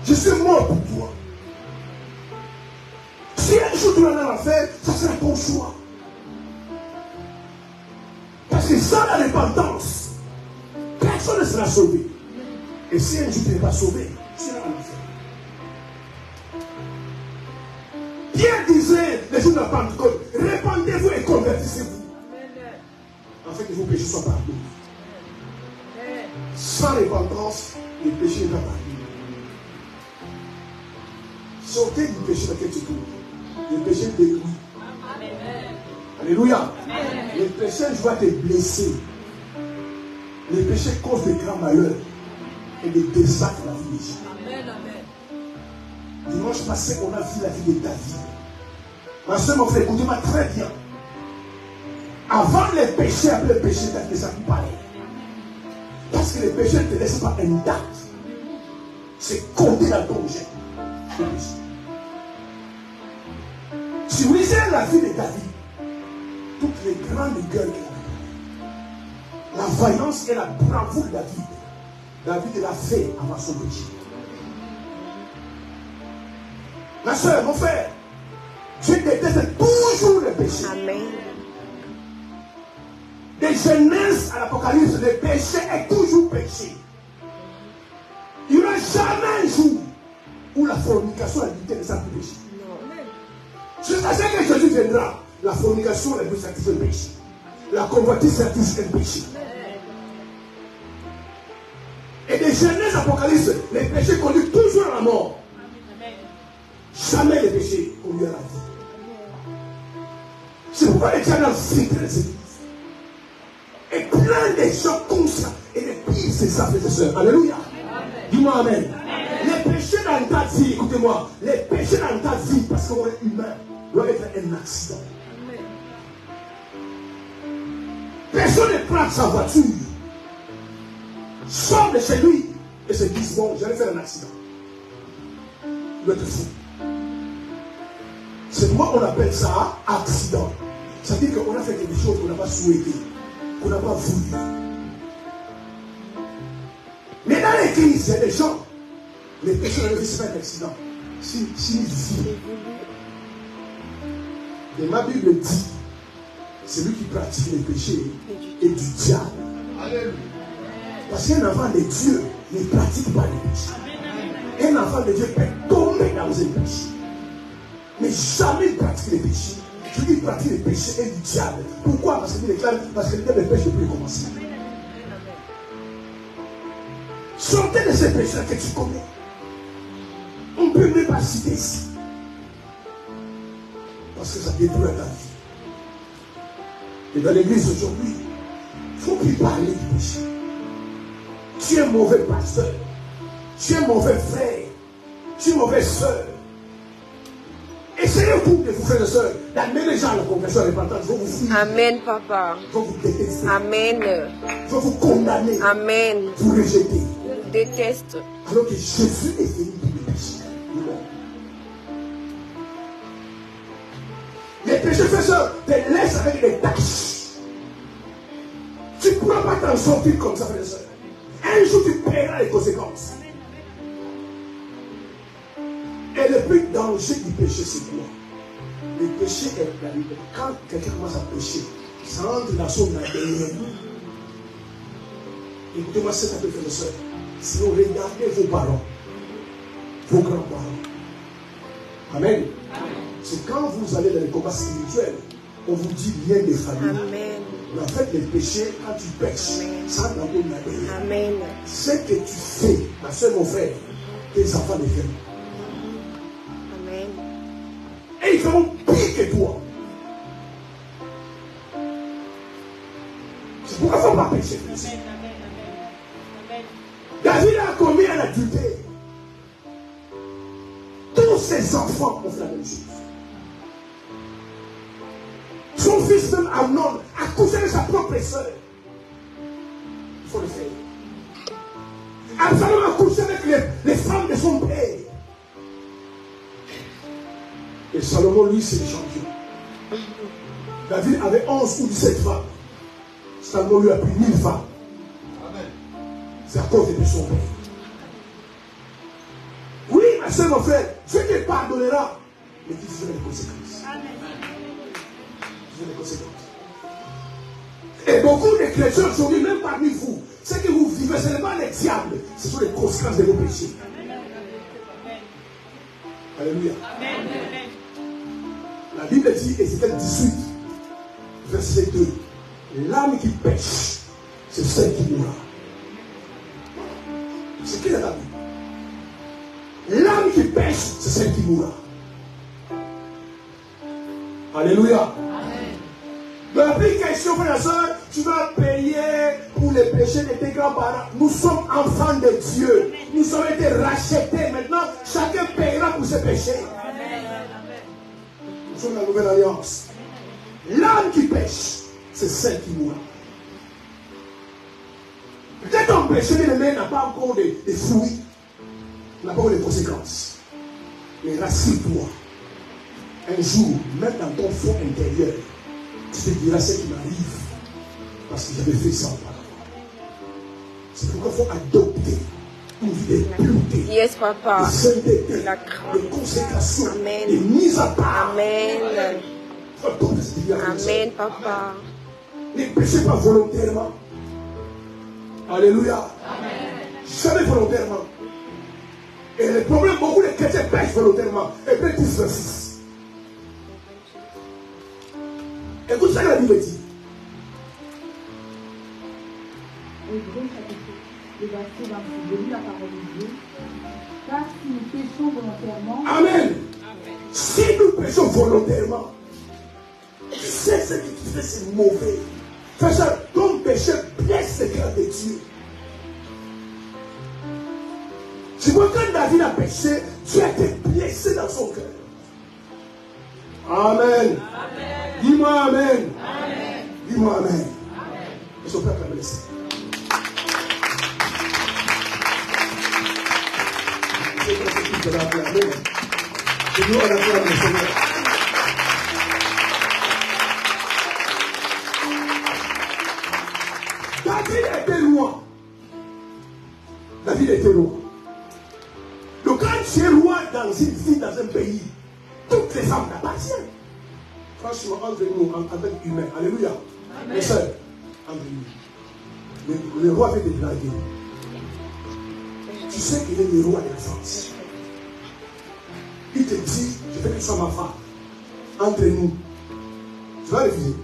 Je suis mort pour toi. Si un jour tu vas aller en enfer, ça sera ton choix. Parce que sans la repentance, personne ne sera sauvé. Et si un jour tu n'es pas sauvé, tu seras en enfer. Pierre disait, les jours de la Pentecôte, répandez-vous et convertissez-vous. Afin que vos péchés soient pardonnés. Sans repentance, les péchés ne sont pas pardonnés. Sortez du péché dans lequel tu trouves. Le péché détruit. Alléluia. Les péchés vont te blesser. Les péchés causent de grands malheurs et des désastres dans la vie des gens. Dimanche passé, on a vu la vie de David. Ma soeur, mon frère, écoutez-moi très bien. Avant les péchés, après les péchés, David ne s'est plus parlé. Parce que les péchés ne te laissent pas une date. C'est compté dans ton jet. Si vous lisez la vie de David, toutes les grandes gueules qu'il a, la vaillance et la bravoure de David, David l'a fait avant son péché. Ma soeur, mon frère, Dieu déteste toujours le péché. Amen. De Genèse à l'Apocalypse, le péché est toujours péché. Il n'y aura jamais un jour où la fornication et l'adultère ne sont plus péché. Jusqu'à ce que Jésus viendra, la fornication est plus un péché. La convoitise est un péché. Et de Genèse à l'Apocalypse, les péchés conduisent toujours à la mort. Jamais les péchés conduisent à la vie. C'est pourquoi les gens ont filtré les églises. Et plein de gens conscients. Et les pires, c'est ça, frères et sœurs. Alléluia. Dis-moi amen. Les péchés dans ta vie, écoutez-moi, les péchés dans ta vie, parce qu'on est humain, doivent être un accident. Personne ne prend sa voiture, sort de chez lui et se dit, bon, j'allais faire un accident. Il doit être fou. C'est pourquoi on appelle ça accident. Ça veut dire qu'on a fait quelque chose qu'on n'a pas souhaité, qu'on n'a pas voulu. Mais dans l'église, il y a des gens, les péchés de la vie, c'est pas un accident. C'est une vie. Et ma Bible dit, celui qui pratique les péchés est du diable. Parce qu'un enfant de Dieu ne pratique pas les péchés. Un enfant de Dieu peut tomber dans un péché, mais jamais pratiquer les péchés. Celui qui pratique les péchés est du diable. Pourquoi? Parce qu'il déclare, parce que le diable pêche depuis le commencement. Sortez de ces péchés que tu connais. On ne peut même pas citer ici. Parce que ça détruit ta vie. Et dans l'église aujourd'hui, il ne faut plus parler du péché. Tu es un mauvais pasteur. Tu es un mauvais frère. Tu es une mauvaise soeur. Essayez vous de vous faire soeur, d'amener les gens à la conversion répandante. Je vais vous fuir. Amen, papa. Je vais vous détester. Amen. Je vais vous condamner. Amen. Vous rejeter. Je déteste. Alors que Jésus est venu pour les péchés. Les pécheurs te laissent avec des taches. Tu ne pourras pas t'en sortir comme ça, frère et soeur. Un jour, tu paieras les conséquences. Et le plus danger du péché, c'est quoi? Le péché est la liberté. Quand quelqu'un commence à pécher, ça entre dans son ADN. Écoutez-moi, c'est un peu, frère et soeur. Sinon, regardez vos parents, vos grands-parents. Amen. C'est quand vous allez dans les combats spirituels, on vous dit bien des familles. Amen. Mais en fait, les péchés, quand tu pêches, ça dans ton ADN. Amen. Ce que tu fais, ma soeur, mon frère, tes enfants le feront. Amen. Et ils feront pire que toi. C'est pourquoi il ne faut pas pécher. David a commis un adultère. Tous ses enfants ont fait la même chose. Son fils même Amnon a couché de sa propre sœur. Il faut le faire. Absalom a couché avec les femmes de son père. Et Salomon, lui, c'est le champion. David avait 11 ou 17 femmes. Salomon lui a pris 1000 femmes. C'est à cause de son père. Oui, ma soeur, mon frère, Dieu te pardonnera. Mais tu feras les conséquences. Les conséquences. Et beaucoup de chrétiens aujourd'hui, même parmi vous, ce que vous vivez, ce n'est pas les diables, ce sont les conséquences de vos péchés. Alléluia. La Bible dit, Ézéchiel 18, verset 2, l'âme qui pêche, c'est celle qui mourra. C'est qui la Bible? L'âme qui pêche, c'est celle qui mourra. Alléluia. Dans l'application, frère et soeur, tu vas payer pour les péchés de tes grands-parents. Nous sommes enfants de Dieu. Nous avons été rachetés. Maintenant, chacun payera pour ses péchés. Nous sommes dans la nouvelle alliance. L'âme qui pêche, c'est celle qui mourra. Peut-être ton péché n'a pas encore de fruits, n'a pas encore de conséquences. Mais rassure-toi. Un jour, même dans ton fond intérieur, tu te diras ce qui m'arrive parce que j'avais fait ça auparavant. C'est pourquoi il faut adopter une vie de pureté, Yes, papa. de sainteté, La de consécration, Amen. de mise à part. Amen. Amen, papa. Ne péchez pas volontairement. Alléluia. Jamais volontairement. Et le problème, beaucoup de chrétiens pêchent volontairement. Et puis tous leurs fils. Écoute ça que la Bible dit. Hébreux chapitre le verset 26. Je lis la parole de Dieu. Car si nous péchons volontairement. Amen. Si nous péchons volontairement, c'est ce que tu fais, c'est mauvais. Fais ça, ton péché blesse le cœur de Dieu. Tu vois, quand David a péché, Dieu a été blessé dans son cœur. Amen. Dis-moi Amen. Dis-moi Amen. Et son père l'a blessé. Amen. Je dois la gloire du Seigneur. David était loin. David était loin. Donc quand tu es loin dans une ville, dans un pays, toutes les femmes t'appartiennent. Franchement, entre nous, en tant qu'humains, alléluia. Mes soeurs, entre nous. Le roi veut te blaguer. Tu sais qu'il est le roi de la France. Il te dit, je veux que tu sois ma femme. Entre nous. Tu vas refuser?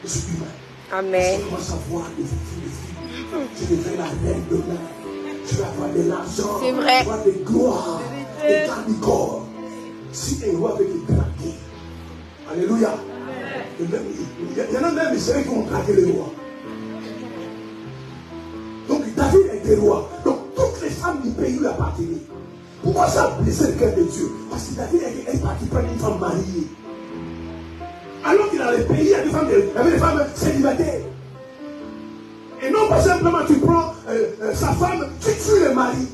Je suis humain. Amen. Je commence à voir des filles. Je deviens la reine demain. Je vais avoir de l'argent. C'est vrai. Avoir des gloires. Des gardes du corps. Si un roi veut te draguer. Alléluia. Il y en a même, c'est eux qui ont dragué le roi. Donc David était roi. Donc toutes les femmes du pays lui appartenaient. Pourquoi ça a blessé le cœur de Dieu? Parce que David est parti prendre une femme mariée. Alors qu'il a le pays, il y avait des femmes célibataires. Et non pas simplement tu prends sa femme, tu tues le mari.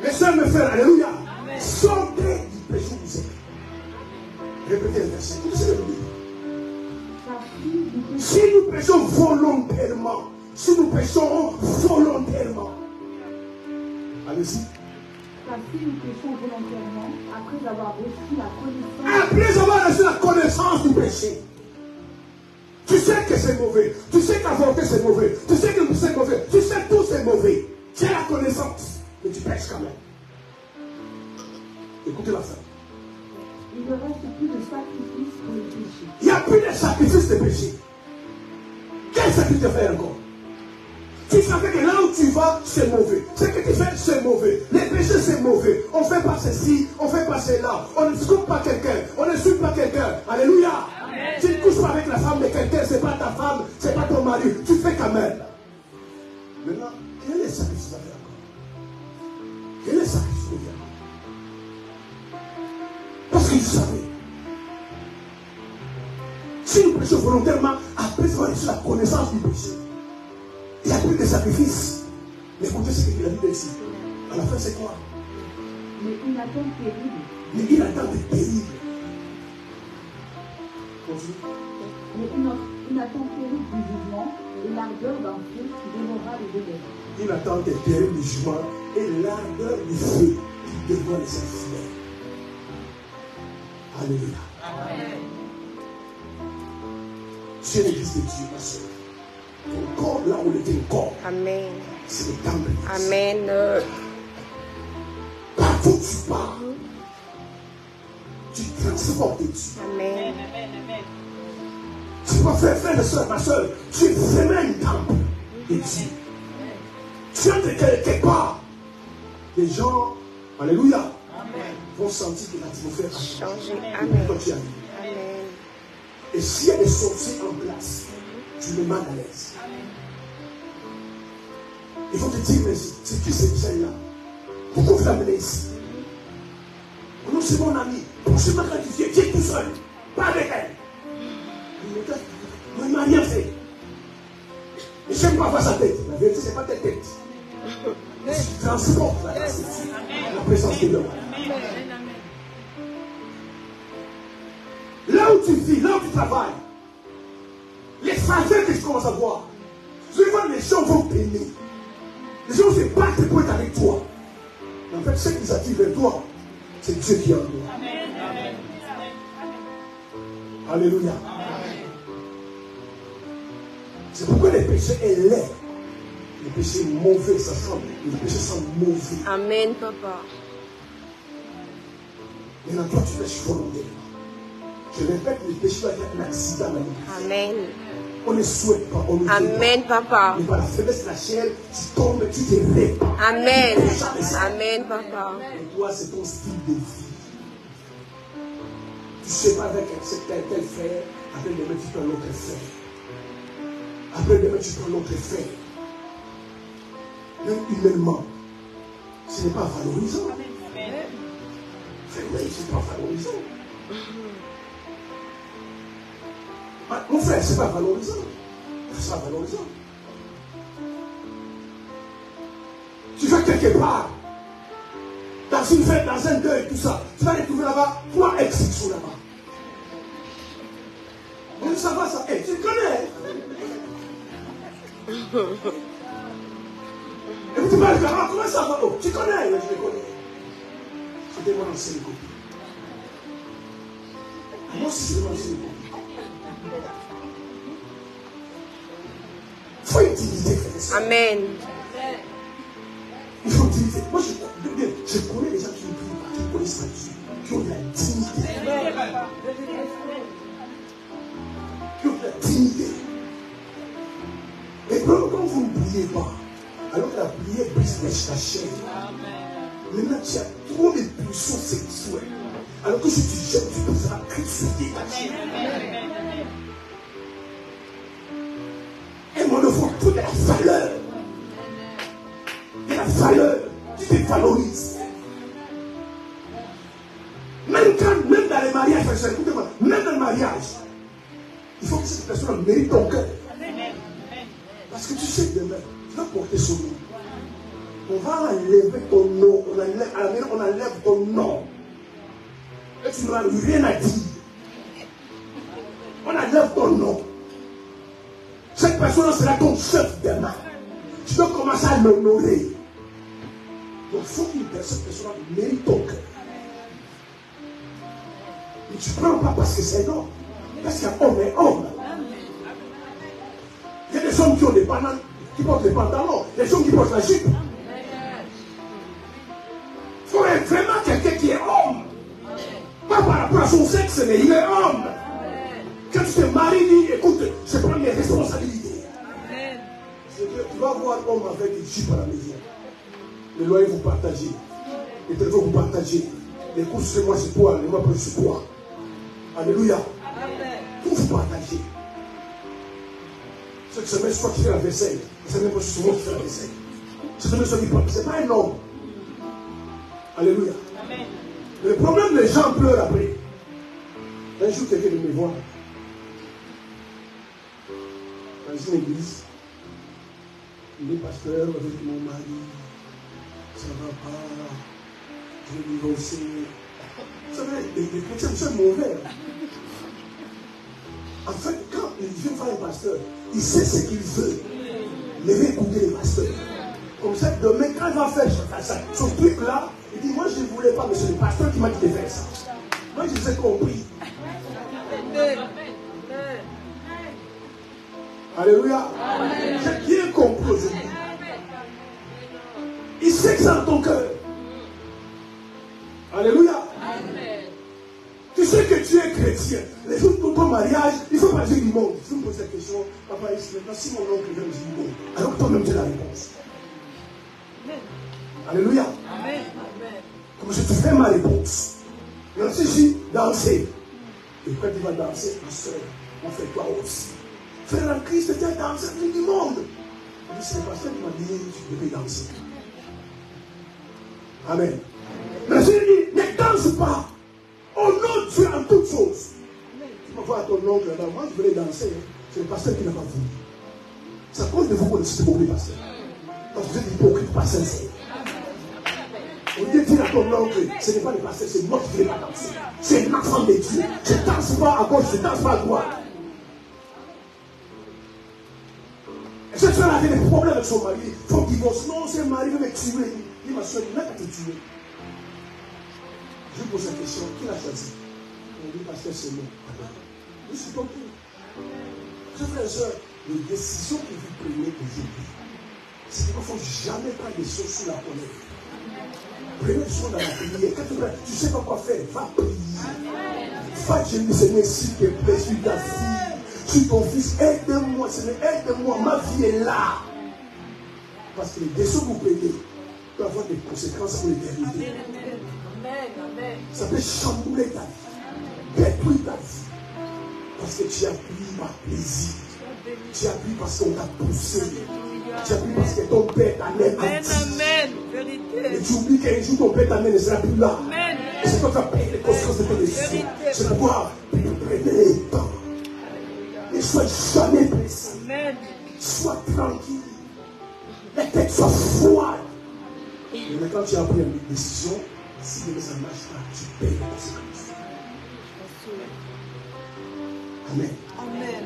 Les sœurs me frères, alléluia. Sortez du péché du Seigneur. Répétez le verset. Si nous péchons volontairement, si nous péchons volontairement, allez-y. Car si nous péchons volontairement, après avoir reçu la connaissance... Après avoir reçu la connaissance du péché, tu sais que c'est mauvais, tu sais qu'avorter c'est mauvais, tu sais que c'est mauvais, tu sais que tout c'est mauvais. Tu as la connaissance, mais tu pêches quand même. Écoutez la fin. Il ne reste plus de sacrifice pour le péché. Il n'y a plus de sacrifice de péché. Quel sacrifice tu fais encore? Tu savais que là où tu vas, c'est mauvais. Ce que tu fais, c'est mauvais. Les péchés, c'est mauvais. On ne fait pas ceci, on ne fait pas cela. On ne discute pas quelqu'un, on ne suit pas quelqu'un. Alléluia. Amen. Tu ne couches pas avec la femme de quelqu'un, ce n'est pas ta femme, ce n'est pas ton mari. Tu fais quand même. Maintenant, quel est le sacrifice à faire encore? Quel est le sacrifice à faire? Parce qu'il savait. Si nous péchons volontairement, après avoir reçu la connaissance du péché, il n'y a plus de sacrifice. Mais écoutez ce qu'il a dit ici. À la fin, c'est quoi? Mais une attente terrible. Mais une attente terrible. Continue. Mais une attente terrible du jugement et l'ardeur d'un feu qui dévorera les élèves. Une attente terrible du jugement et l'ardeur du feu qui dévore les infidèles. Alléluia. Amen. Tu es l'église de Dieu, ma soeur. Ton corps, là où il était le corps, Amen. c'est le temple de Dieu. Amen. Partout où tu pars, tu transportes Dieu. Amen. Tu vas faire, frère et soeur, ma soeur, tu es vraiment un temple de Dieu. Tu entres quelque part, les gens, alléluia, vont sentir que l'atmosphère a Changer. changé. Amen. Quand tu arrives. Amen. Et s'il y a des sorciers en place, tu le mets à l'aise. Il faut te dire, mais c'est qui cette chaîne-là? Pourquoi vous l'amenez ici? Non, c'est mon ami. Prochainement, quand tu viens tout seul. Pas avec elle. Il ne m'a rien fait. Et j'aime pas voir sa tête. La vérité, ce n'est pas ta tête. Tu transportes la présence de l'homme. Là où tu vis, là où tu travailles, les faveurs que tu commences à voir, je vois les gens vont t'aimer. Les gens se battent pour être avec toi. Mais en fait, ce qui s'attire vers toi, c'est Dieu qui est en toi. Alléluia. C'est pourquoi les péchés est laid. Les péchés mauvais, ça sent. Les péchés sont mauvais. Amen, papa. Maintenant, toi, tu pêches volontairement. Je répète, les péchés doivent être un accident dans l'église. Amen. On ne souhaite pas, on ne veut Amen, pas. papa. Mais par la faiblesse de la chair, tu tombes, tu te répands. Amen. Amen, papa. Et toi, c'est ton style de vie. Tu ne sais pas avec tel frère, après demain tu prends l'autre frère. Après demain tu prends l'autre frère. Même humainement, ce n'est pas valorisant. Oui, ce n'est pas valorisant. Mon frère, ce n'est pas valorisant. Ce n'est pas valorisant. Tu vas quelque part, dans une fête, dans un deuil, tout ça, tu vas les trouver là-bas, 3 ex qui sont là-bas. On ça va, ça. Hey, tu le connais. Et puis tu vas dire, comment ça va? Oh, tu connais, je le connais. C'était mon ancienne copine. Moi aussi, je vais manger. Il faut utiliser, frère. Amen. Il faut utiliser. Moi, je connais les gens qui ne prient pas, qui connaissent pas Dieu, qui ont de la dignité. Qui ont de la dignité. Et quand vous ne priez pas, alors que la prière brise ta chair, maintenant tu as trop de pulsions sexuelles. Alors que si tu jettes, tu seras crucifié. Et mon enfant, toute la valeur. Et la valeur, tu te valorises. Même dans les mariages, écoutez-moi, même dans le mariage, il faut que cette personne mérite ton cœur. Parce que tu sais que demain, tu vas porter son nom. On va enlever ton nom, on enlève ton nom. Et tu n'auras rien à dire. On enlève ton nom. Cette personne sera ton chef demain. Tu dois commencer à l'honorer. Donc il faut que cette personne mérite ton cœur. Mais tu ne prends pas parce que c'est un homme. Parce qu'il y a homme et homme. Il y a des hommes qui ont des bananes, qui portent des pantalons. Des hommes qui portent la jupe. Il faut être vraiment quelqu'un qui est homme. Pas par rapport à son sexe, mais il est homme. Quand tu te maries, dis, écoute, je prends mes responsabilités. Tu vas voir homme avec des jupes à la maison. Le loyer, vous partagez. Les téléphones, vous partagez. Les courses, c'est moi, c'est toi. Les mois, c'est toi. Alléluia. Tout vous partagez. Cette semaine, soit tu fais la vaisselle. Cette semaine, c'est moi qui fais la vaisselle. Cette semaine, c'est pas un homme. Alléluia. Amen. Le problème, les gens pleurent après. Un jour, quelqu'un de me voir dans une église. Il est pasteur avec mon mari. Ça ne va pas. Je vais divorcer. Vous savez, les chrétiens sont mauvais. En fait, quand il vient voir un pasteur, il sait ce qu'il veut. Il veut écouter les pasteurs. Comme ça, demain, quand il va faire son truc là, il dit, moi je ne voulais pas, mais c'est le pasteur qui m'a dit de faire ça. Moi je vous ai compris. Alléluia. J'ai bien compris aujourd'hui. Il sait que c'est dans ton cœur. Alléluia. Tu sais que tu es chrétien. Les jours pour ton mariage, il ne faut pas dire du monde. Si vous me posez la question, papa, maintenant, si mon oncle vient me dire du monde, alors toi-même tu as la réponse. Alléluia. Amen. Comme je te fais ma réponse. Et ensuite, je dis danser. Et quand tu vas danser, ma soeur, on fait toi aussi. Frère en Christ, tu es danseur du monde. Je dis, c'est le pasteur qui m'a dit, tu devais danser. Amen. Mais je dis, ne danse pas. Honore Dieu en toutes choses. Tu vas voir ton oncle là, moi je voulais danser. C'est le pasteur qui n'a pas voulu. C'est à cause de vous qu'on décide beaucoup de pasteur. Parce que vous êtes hypocrite, pas sincère. Au lieu de dire à ton oncle, ce n'est pas le pasteur, c'est moi qui ne voulais pas danser. C'est un enfant de Dieu. Je ne danse pas à gauche, je ne danse pas à droite. Et cette soeur avait des problèmes avec son mari. Il faut divorcer. Non, c'est un mari, il veut me tuer. Il dit, ma soeur, il n'a qu'à te tuer. Je pose la question, qui l'a choisi? On dit, pasteur, c'est moi. Je suis compris. Mes frères et sœurs, les décisions que vous prenez aujourd'hui, c'est qu'il ne faut jamais prendre des choses sous la colère. Prenez des choses dans la prière. Quand tu ne sais pas quoi faire, va prier. Va dire, Seigneur, s'il te plaît, je suis ta fille, je suis ton fils, aide-moi, Seigneur, aide-moi, ma vie est là. Parce que les décisions que vous prenez peuvent avoir des conséquences pour l'éternité. Ça peut chambouler ta vie, détruire ta vie. Parce que tu as pris par plaisir. Tu as pris parce qu'on t'a poussé. Tu as pris parce que ton père t'amène à dire. Et tu oublies qu'un jour ton père t'amène ne sera plus là. Et c'est toi qui as payé les conséquences de tes décisions. C'est pourquoi prenez le temps. Ne sois jamais pressé. Sois tranquille. La tête soit froide. Et maintenant tu as pris une décision. Si ça ne marche pas, tu payes les conséquences. Amen. Amen.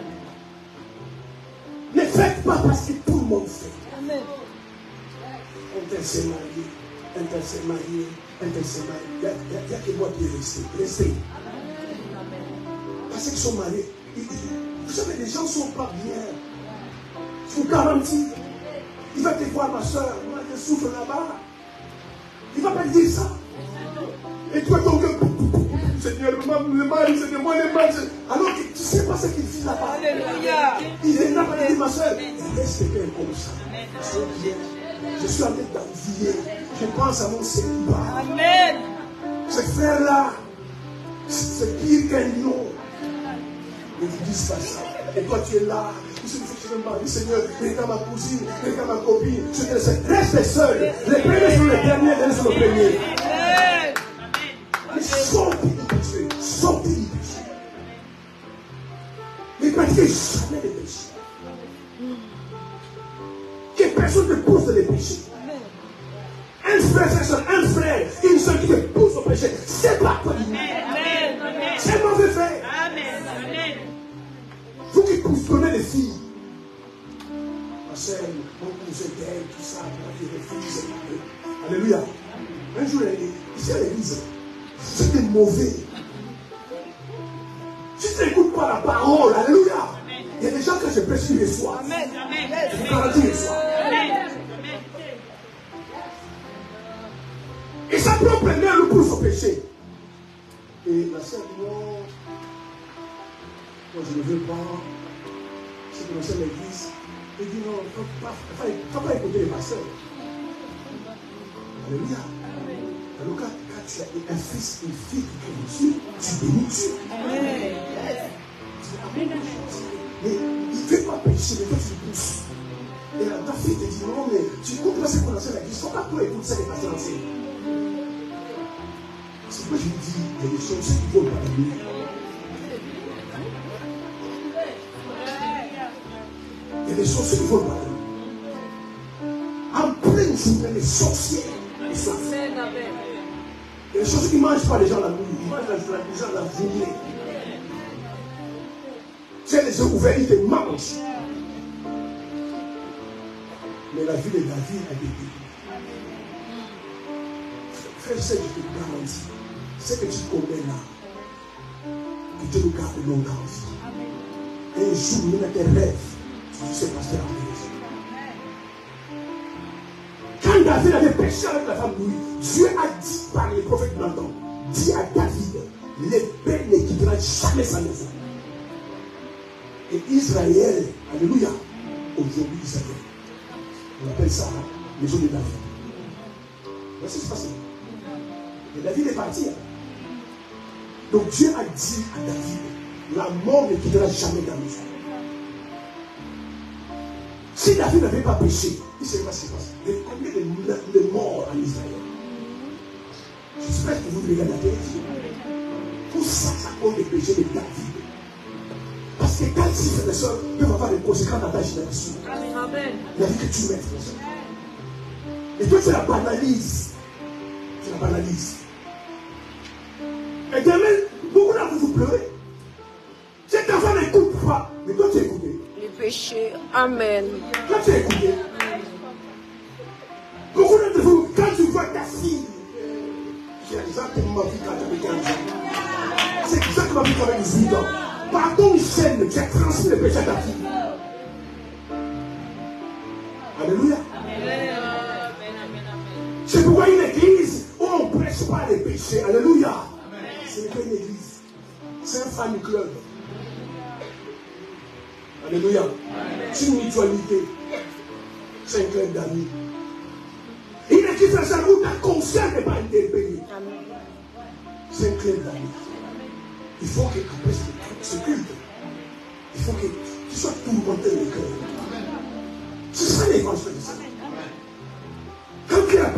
Ne faites pas parce que tout le monde fait. Amen. Un tel s'est marié, un tel s'est marié, un tel s'est marié. Il n'y a que moi qui est resté. Restez. À ceux qui sont mariés. Vous savez, les gens ne sont pas bien. Je vous garantis. Il va te voir, ma soeur. Moi, je souffre là-bas. Il ne va pas te dire ça. Et toi, ton cœur, Seigneur, le mal, Seigneur, moi, le mal. Alors que tu ne sais pas ce qu'il vit là-bas. Alléluia. Il est là pour dire, ma soeur, laisse quelqu'un comme ça. Je suis en train d'envier. Je pense à mon célibat. Amen. Ce frère-là, c'est pire qu'un lion. Ne vous dis pas ça. Et toi, tu es là. Tu sais, il faut que je me marie, Seigneur. Regarde ma cousine, regarde ma copine. Reste seul. Les premiers sont les derniers, les derniers sont les premiers. Mais sortez du péché. Sortez du péché. Ne pratiquez jamais les péchés. Que personne ne pousse les péchés. Un frère, une soeur qui te pousse au péché, c'est pas toi. C'est mauvais fait. Vous qui connaissez les filles. Ma soeur, mon cousin d'elle, tout ça, la fille des filles, c'est alléluia. Un jour, ici à l'église, c'était mauvais. Si tu n'écoutes pas la parole, alléluia. Il y a des gens que je prêche tous les soirs. Je vous garantis les soirs. Et sa propre mère le pousse au péché. Et la sœur dit non, moi je ne veux pas. C'est comme ça l'église. Il dit non, il ne faut pas écouter les pasteurs. Alléluia. En tout cas, quand tu as un fils, une fille qui crie Dieu, tu bénis Dieu. Mais il ne veut pas pécher, mais toi tu le pousses. Et ta fille te dit non, mais tu écoutes pas ce qu'on enseigne à l'église. Il ne faut pas toi écouter ça les pasteurs enseignent. C'est pourquoi je vous dis, il y a des choses qui volent par la nuit. Il y a des choses qui volent par la nuit. En pleine journée, les sorciers, les sorciers. Il y a des choses qui ne mangent pas les gens la nuit, ils mangent les gens la journée. Tu as les yeux ouverts, ils te mangent. Mais la vie de David a été détruite. Frère, je te garantis. Ce que tu connais là, que Dieu nous garde longtemps en vie. Un jour, même tes rêves, tu sais pasteur en vérité. Quand David avait péché avec la femme de Louis, Dieu a dit par les prophètes Nathan, dit à David, l'épée ne quittera jamais sa maison. Et Israël, alléluia, aujourd'hui Israël, on appelle ça la maison de David. Voici ce qui se passe. Et David est parti. Donc Dieu a dit à David, la mort ne quittera jamais ta maison. Si David n'avait pas péché, il ne savait pas ce qui se passe. Il y a combien de morts en Israël? J'espère que vous regardez la télévision. Tout ça, c'est à cause des péchés de David. Parce que quand si frères et sœurs peuvent avoir des conséquences dans ta génération, il a dit que tu mettes. Et toi, tu la banalises. Tu la banalises. Et demain, beaucoup d'entre vous pleurez. Cet enfant n'écoute pas. Mais toi, tu as écouté. Les péchés. Amen. Toi, tu as écouté. Beaucoup d'entre vous, quand tu vois ta fille, c'est exactement ma vie quand j'avais 15 ans. C'est exactement ma vie quand j'avais 18 ans. Par ton chaîne, tu as transmis le péché à ta fille. Alléluia. C'est pourquoi une église où on ne prêche pas les péchés. Alléluia. Ce n'est pas une église. C'est un fan club. Alléluia. C'est une mutualité. C'est un club d'amis. Une église où ta conscience n'est pas interpellée. C'est un club d'amis. Il faut qu'après ce culte, il faut que tu sois tourmenté le cœur. C'est ça l'évangile de ça. Quand Pierre a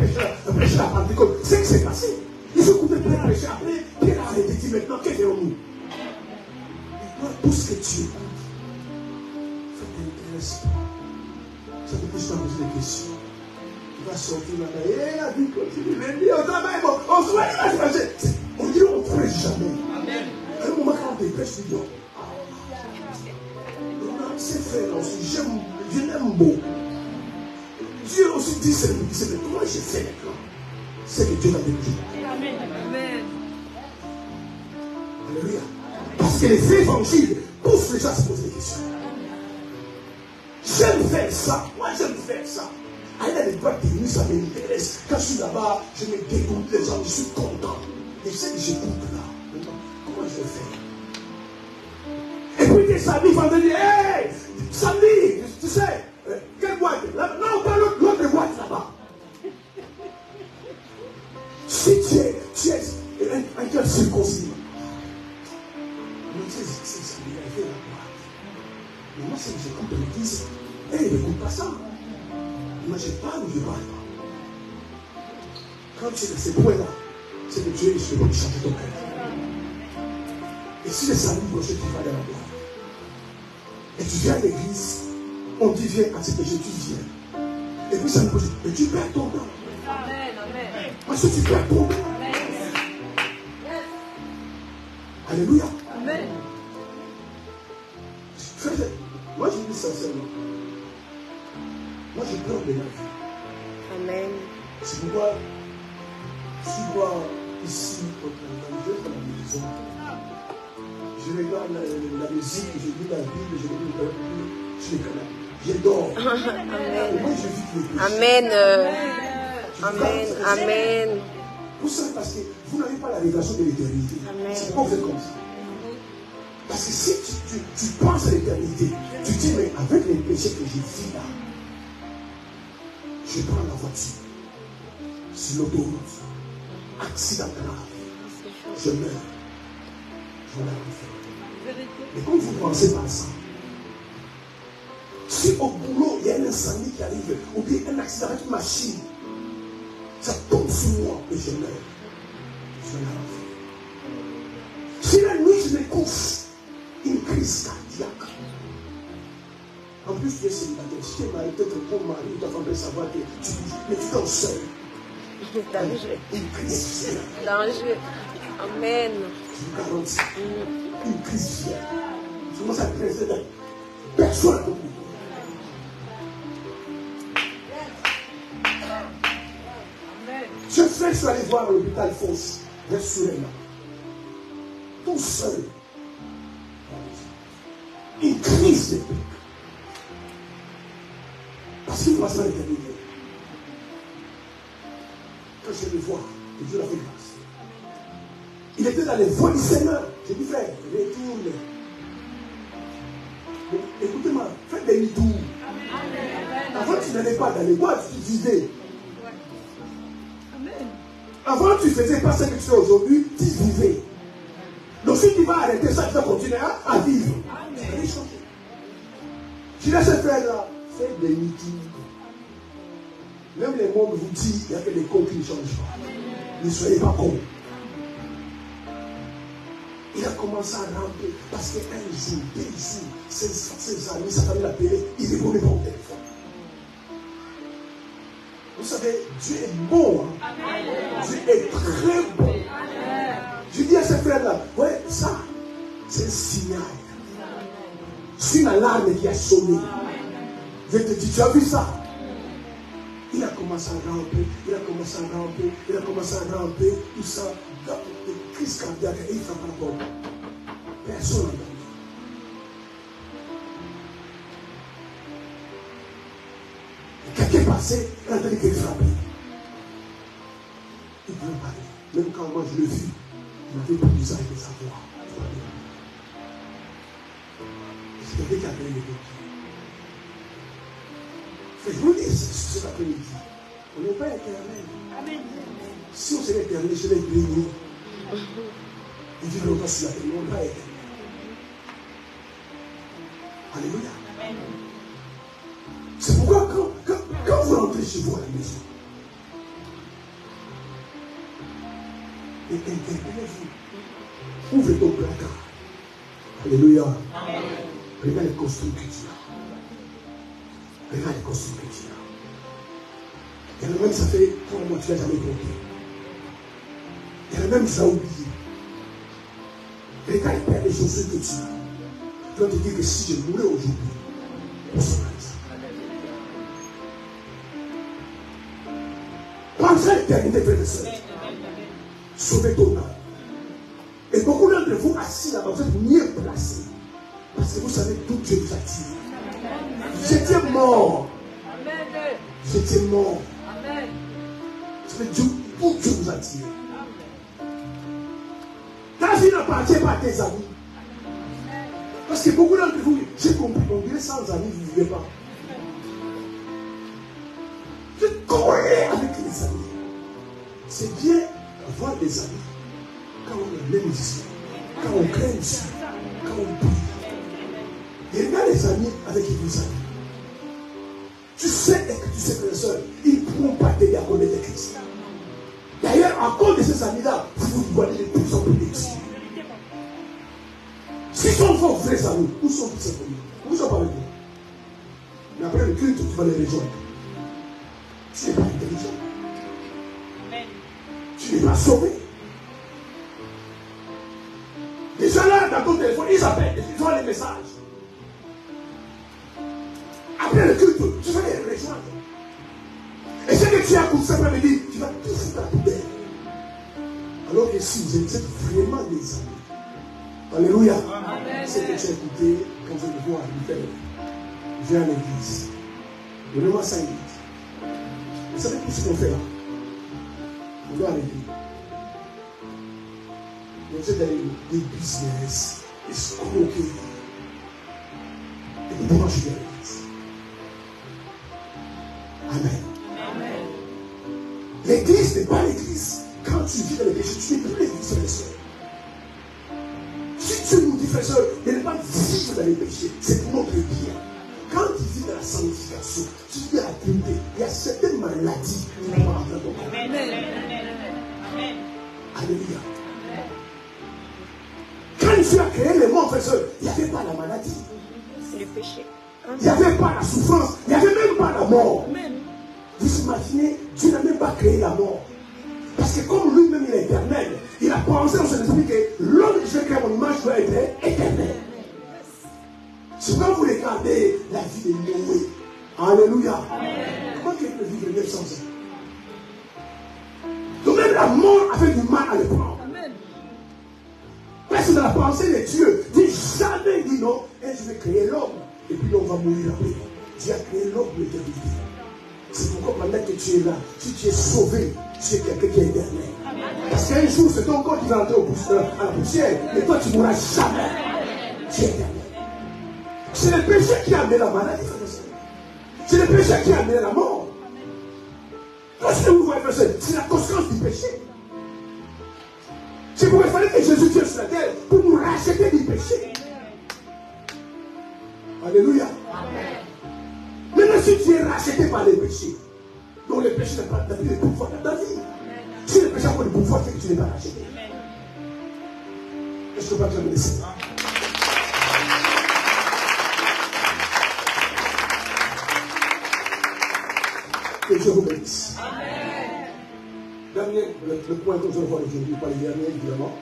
prêché la Pentecôte, c'est ce qui s'est passé. Il faut écouter Pierre prêcher après. Pierre a arrêté, dit maintenant, que faisons-nous? Maintenant, tout ce que tu écoutes, ça ne t'intéresse pas. Ça te pousse à poser des questions. Tu vas sortir là-bas, et la vie continue, lundi, au travail, on se voit, il va se passer. On dit, on ne prêche jamais. À un moment, quand on te prêche, tu dis, ces frères aussi, je l'aime beaucoup. Dieu aussi dit, c'est toi, j'ai fait maintenant. C'est que Dieu t'a délivré. Amen. Alléluia. Parce Parce que les évangiles poussent les gens à se poser des questions. J'aime faire ça. Moi, j'aime faire ça. Aller à des boîtes de nuit, ça m'intéresse. Quand je suis là-bas, je me dégoûte les gens, je suis content. Et je sais que j'écoute là. Maintenant, comment je vais faire? Et puis des samedis, vendredi, hey, samedi, tu sais, quelle boîte? Non, pas l'autre boîte là-bas. Si tu es un cœur circoncis, c'est samedi, il fait la boîte. Mais moi, c'est que j'écoute l'église, et il n'écoute pas ça. Moi, je parle ou je ne parle pas. Quand tu es dans ces points-là, c'est que Dieu est sur le point de changer ton cœur. Et si le samedi prochain, tu vas dans la boîte, et tu viens à l'église, on dit viens à ce que tu viens. Et puis samedi prochain, et tu perds ton temps. Amen, amen. Parce que tu perds ton temps. Alléluia. Amen. Frère, moi je dis sincèrement, moi j'ai peur de la vie. Amen. C'est pourquoi je suis moi ici dans la maison. Je regarde la musique, je lis la Bible, je lis la Bible, je les connais. Je dors. Amen. Et moi je vis les péchés. Amen. Amen. Amen. Vous savez, parce que vous n'avez pas la révélation de l'éternité. Amen. C'est pourquoi vous êtes comme ça. Parce que si tu penses à l'éternité, tu dis, mais avec les péchés que j'ai vis là, je prends la voiture sur l'autoroute, accident grave, je meurs, je vais l'enfer. Mais quand vous pensez par ça, si au boulot il y a un incendie qui arrive, ou bien un accident avec une machine, ça tombe sur moi et je meurs, je vais l'enfer. Si la nuit je me couche, une crise cardiaque. En plus, tu es célibataire. Si tu es marié, peut-être ton mari, ta femme peut savoir que tu bouges, mais tu dors seul. Danger. Une crise vient. Danger. Amen. Je vous garantis. Une crise vient. Tu commences à presser là. Personne n'a compris. Je fais, je suis allé voir l'hôpital Fosse. Reste sur les mains. Tout seul. Une crise de pique. Parce qu'il passe à l'éternité. Quand je le vois, que Dieu l'a fait grâce. Il était dans les voies du Seigneur. J'ai dit, frère, retourne. Écoutez-moi, faites des demi-tours. Avant, tu n'allais pas dans les boîtes, tu vivais. Avant, tu ne faisais pas ce que tu fais aujourd'hui, tu vivais. Donc, si tu vas arrêter ça, tu vas continuer à vivre. Tu laisses faire là, faites des demi-tours. Même les mondes vous disent qu'il y a que des cons qui ne changent pas. Ne soyez pas cons. Il a commencé à ramper parce qu'un jour, 2 jours, ses amis, sa famille l'appelait, il répondait pas au téléphone. Vous savez, Dieu est bon. Hein? Dieu est très bon. Je dis à ces frères-là, ouais, ça, c'est un signal. C'est une alarme qui a sonné. Je te dis, tu as vu ça? Il a commencé à ramper, il a commencé à ramper, il a commencé à ramper, tout ça. Crise cardiaque, et il frappe à la porte. Personne n'a entendu. Quelqu'un passait, il a entendu quelqu'un frapper. Il pouvait parler. Même quand moi je l'ai vu, il avait plus d'usage de sa voix. Et c'est quelqu'un qui a appelé les pompiers. Je vous dis cet après-midi, on n'est pas éternel. Si on serait éternel, je l'ai grillé. Il dit longtemps sur la terre, on n'est pas éternel. Alléluia. C'est pourquoi quand vous rentrez chez vous à la maison, et interpellez-vous, ouvrez ton placard. Alléluia. Regarde les costumes que tu as. Regarde les costumes que tu as. Il y en a même, ça fait 3 mois que tu n'as jamais compté. Il y en a même, ça a oublié. Regarde les chaussures que tu as. Tu vas te dire que si je mourais aujourd'hui, on s'en a ça. Pensez à l'éternité, frère et sœur. Sauvez ton âme. Et beaucoup d'entre de vous assis là-bas, vous êtes mieux placés. Parce que vous savez d'où Dieu vous attire. J'étais mort. J'étais mort. Vous savez d'où Dieu vous attire. Ta vie n'appartient pas à tes amis. Parce que beaucoup d'entre vous, j'ai compris, on dirait sans amis, vous ne vivez pas. Vous êtes collés avec les amis. C'est bien d'avoir des amis quand on a la même vision, quand on crée ici, quand on prie. Et regarde les amis avec qui vous avez. Tu sais et que tu sais que les sœurs, ils ne pourront pas t'aider à connaître Christ. D'ailleurs, à cause de ces amis-là, vous vous voyez de plus en plus d'exil. Si sont vos vrais amis, où sont tous ces amis? Où sont pas avec vous? Mais après le culte, tu vas les rejoindre. Tu n'es pas intelligent. Tu n'es pas sauvé. Les gens là, dans ton téléphone, ils appellent, ils ont les messages. Après le culte, tu vas les rejoindre. Et ce que tu as pour cet après-midi, tu vas tout foutre à la poubelle. Alors que si vous êtes vraiment des amis, alléluia. C'est que tu as écouté quand je le vois à l'hiver. Viens à l'église. Donnez-moi 5 minutes. Vous savez tout ce qu'on fait là? On doit à l'église. Vous êtes dans des business, des escroqueries. Et vous branchez à l'église. Amen. L'église n'est pas l'église. Quand tu vis dans les péchés, tu n'es plus l'église, frère et soeur. Si tu nous dis, frère et soeur, de ne pas vivre dans les péchés, c'est pour notre bien. Quand tu vis dans la sanctification, tu vis dans la pureté, il y a certaines maladies qui vont rentrer dans ton corps. Alléluia. Quand tu as créé le monde, frère et soeur, il n'y avait pas la maladie. C'est le péché. Il n'y avait pas la souffrance, il n'y avait même pas la mort. Vous imaginez, Dieu n'a même pas créé la mort. Parce que comme lui-même il est éternel, il a pensé dans son esprit que l'homme que je crée à mon image doit être éternel. C'est quand vous regardez la vie de Noé. Alléluia. Comment quelqu'un peut vivre 900 ans? Donc même la mort avait du mal à le prendre. Parce que dans la pensée de Dieu, Dieu jamais dit non, et je vais créer l'homme. Et puis l'homme va mourir après. Dieu a créé l'homme pour l'éternité. C'est pourquoi pendant que tu es là, si tu es sauvé, tu es quelqu'un qui est éternel. Parce qu'un jour, c'est ton corps qui va entrer à la poussière, mais toi tu ne mourras jamais. Tu es éternel. C'est le péché qui a amené la maladie, c'est le péché qui a amené la mort. Parce que vous voyez, c'est la conséquence du péché. C'est pourquoi il fallait que Jésus vienne sur la terre pour nous racheter du péché. Alléluia. Maintenant, si tu es racheté par les péchés, donc le péché n'a plus de pouvoir dans ta vie. Si le péché a pas de pouvoir, c'est que tu n'es pas racheté. Est-ce que tu peux acclamer le Seigneur? Que Dieu vous bénisse. Dernier, le point que je vois aujourd'hui, pas le dernier, évidemment.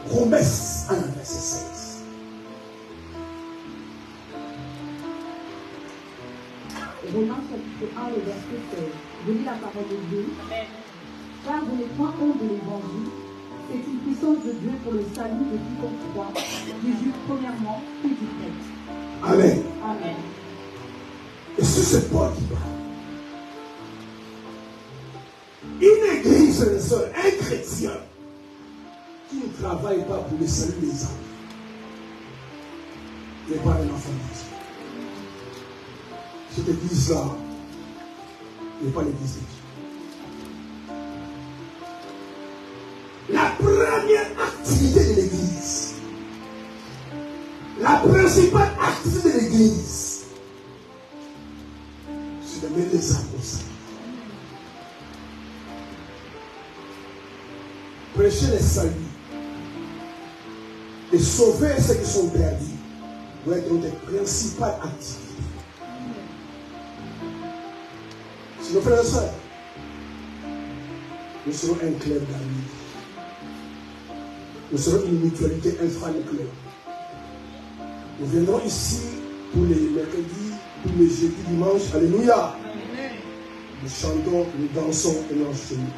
Promesse à la verset 16. Romains chapitre 1, le verset 16. Je lis la parole de Dieu. Car vous n'êtes point honte de l'évangile. C'est une puissance de Dieu pour le salut de quiconque croit, du juif premièrement, puis du prêtre. Amen. Amen. Et si c'est Paul qui parle, une église, un chrétien qui ne travaille pas pour le salut des âmes n'est pas un enfant de Dieu. Cette église-là n'est pas l'église de Dieu. La première activité de l'église, la principale activité de l'église, c'est de mettre les âmes au salut. Prêcher les saluts et sauver ceux qui sont perdus doit être une des principales activités. Si nos frères et sœurs, nous serons un club d'amis. Nous serons une mutualité, un fan club. Nous viendrons ici pour les mercredis, pour les jeudis, dimanches. Alléluia. Nous chantons, nous dansons et nous enchaînons.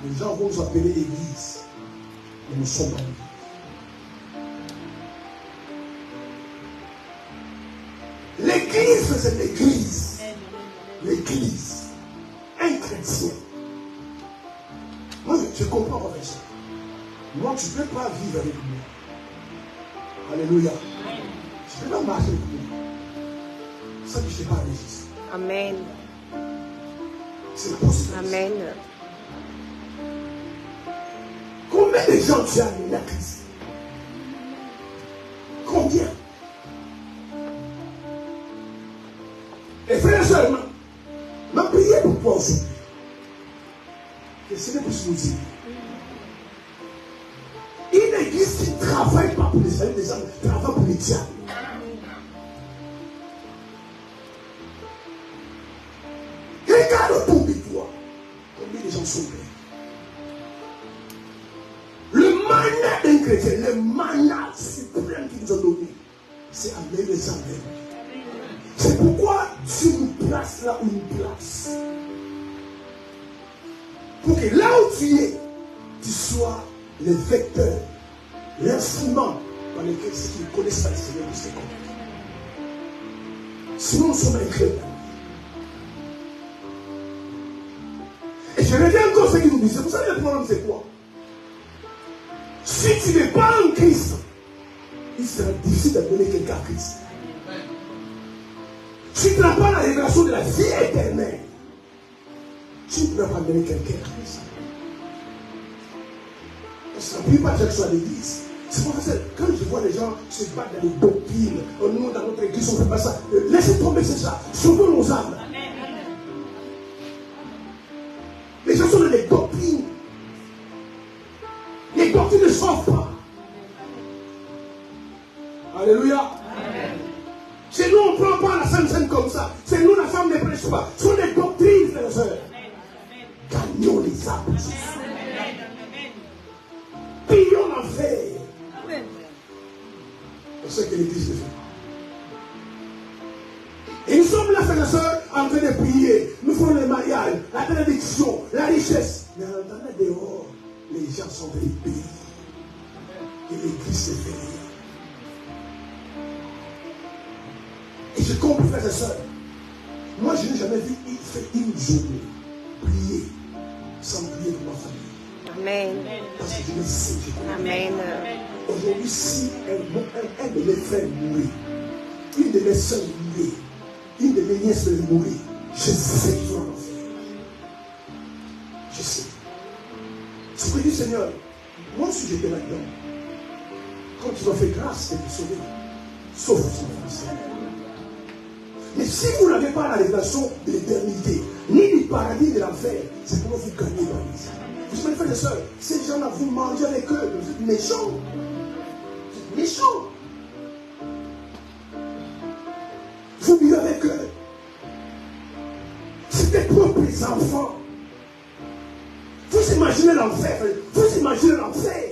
Les gens vont nous appeler église. Mais nous sommes pas l'église. L'église, c'est l'église. L'église. Un chrétien. Moi, je comprends avec ça. Moi, tu ne peux pas vivre avec moi. Alléluia. Tu ne peux pas marcher avec moi. Ça, je ne sais pas résister. Amen. C'est possible. Amen. Combien de gens tu as amené à Christ? Combien? Les frères et sœurs, m'a prié pour toi aujourd'hui. Que le Seigneur puisse nous dire. Une église qui ne travaille pas pour les saluts des âmes, travaille pour les diables. Regarde autour de toi. Combien de gens sont perdus? Le manat d'un chrétien, le manat suprême qu'ils nous ont donné, c'est amener les âmes. C'est pourquoi tu nous places là où nous places. Pour que là où tu es, tu sois le vecteur, l'instrument par lequel ceux qui ne connaissent pas le Seigneur puissent se connaître. Sinon, nous sommes incrédules. Et je reviens encore à ce qu'il nous disait. Vous savez, le problème, c'est quoi? Si tu n'es pas en Christ, il sera difficile d'amener quelqu'un à Christ. Si tu n'as pas la révélation de la vie éternelle, tu ne peux pas amener quelqu'un à Christ. Parce que la plupart des gens qui sont à l'église, c'est pour ça que quand je vois les gens se battre dans les doctrines, nous dans notre église, on ne fait pas ça. Laissez tomber, c'est ça. Sauvons nos âmes. Les gens sont dans les doctrines. Les doctrines ne sauvent pas. Alléluia. C'est nous, on ne prend pas la Sainte Seine comme ça. C'est nous, la femme ne prêche pas. Ce sont des doctrines, frères et sœurs. Gagnons les âmes. Pillons l'enfer. C'est ce que l'Église fait. Et nous sommes là, frères et sœurs, en train de prier. Nous faisons les mariages, la bénédiction, la richesse. Mais en attendant dehors, les gens sont venus payer. Et l'Église se fait rien. Et je comprends, frères et sœurs. Moi, je n'ai jamais vu une journée prier sans prier pour ma famille. Amen. Parce que je le sais, je connais. Amen. Aujourd'hui, si un de mes frères mourit, une de mes soeurs mourit, une de mes nièces mourit, je sais qu'ils vont en faire. Je sais. C'est que je dis, Seigneur, moi aussi j'étais là-dedans. Quand tu m'as fait grâce de te sauver, sauve-moi, Seigneur. Mais si vous n'avez pas la révélation de l'éternité, ni du paradis de l'enfer, c'est comment vous gagnez par les âmes. Vous savez, frères et sœurs, ces gens-là, vous mangez avec eux, vous êtes méchants. Vous êtes méchants. Vous vivez avec eux. C'est tes propres enfants. Vous imaginez l'enfer. Vous imaginez l'enfer.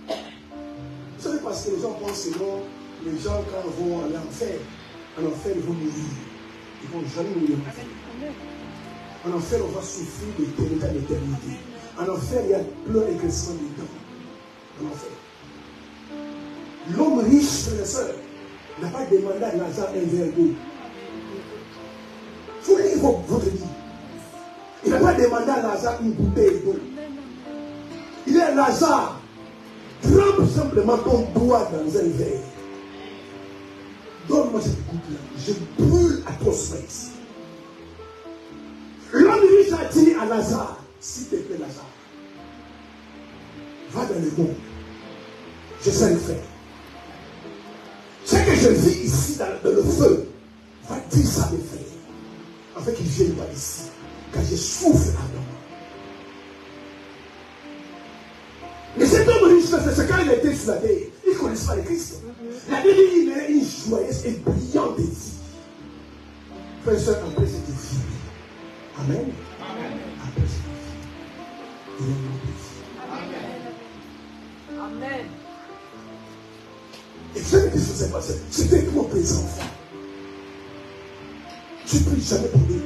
Vous savez, parce que les gens pensent que non, les gens, quand ils vont à l'enfer, en enfer, ils vont mourir. Ils ne vont jamais mourir. En enfer, on va souffrir d'éternité à l'éternité. En enfer, il y a pleurs et graissements des dents. En enfer. L'homme riche, frères et sœurs, n'a pas demandé à Lazare un verre d'eau. Il faut lire votre vie. Il n'a pas demandé à Lazare une bouteille d'eau. Il est Lazare. Trempe simplement ton doigt dans un verre. Donne-moi cette goutte-là. Je brûle à ton space. L'homme riche a dit à Lazare, s'il te plaît, Lazare, va dans le monde. Je sais le faire. Ce que je vis ici dans le feu, va dire ça à mes frères. Afin qu'ils ne viennent pas ici. Car je souffre là-dedans. Mais cet homme riche, c'est quand il était sur la terre, il ne connaissait pas le Christ. La Bible dit qu'il est une joyeuse et brillante vie. Frère et soeur, après cette vie. Amen. Après cette vie. Il est mort. Amen. Et vous savez ce qui s'est passé? C'était pour tes enfants. Tu ne pries jamais pour eux.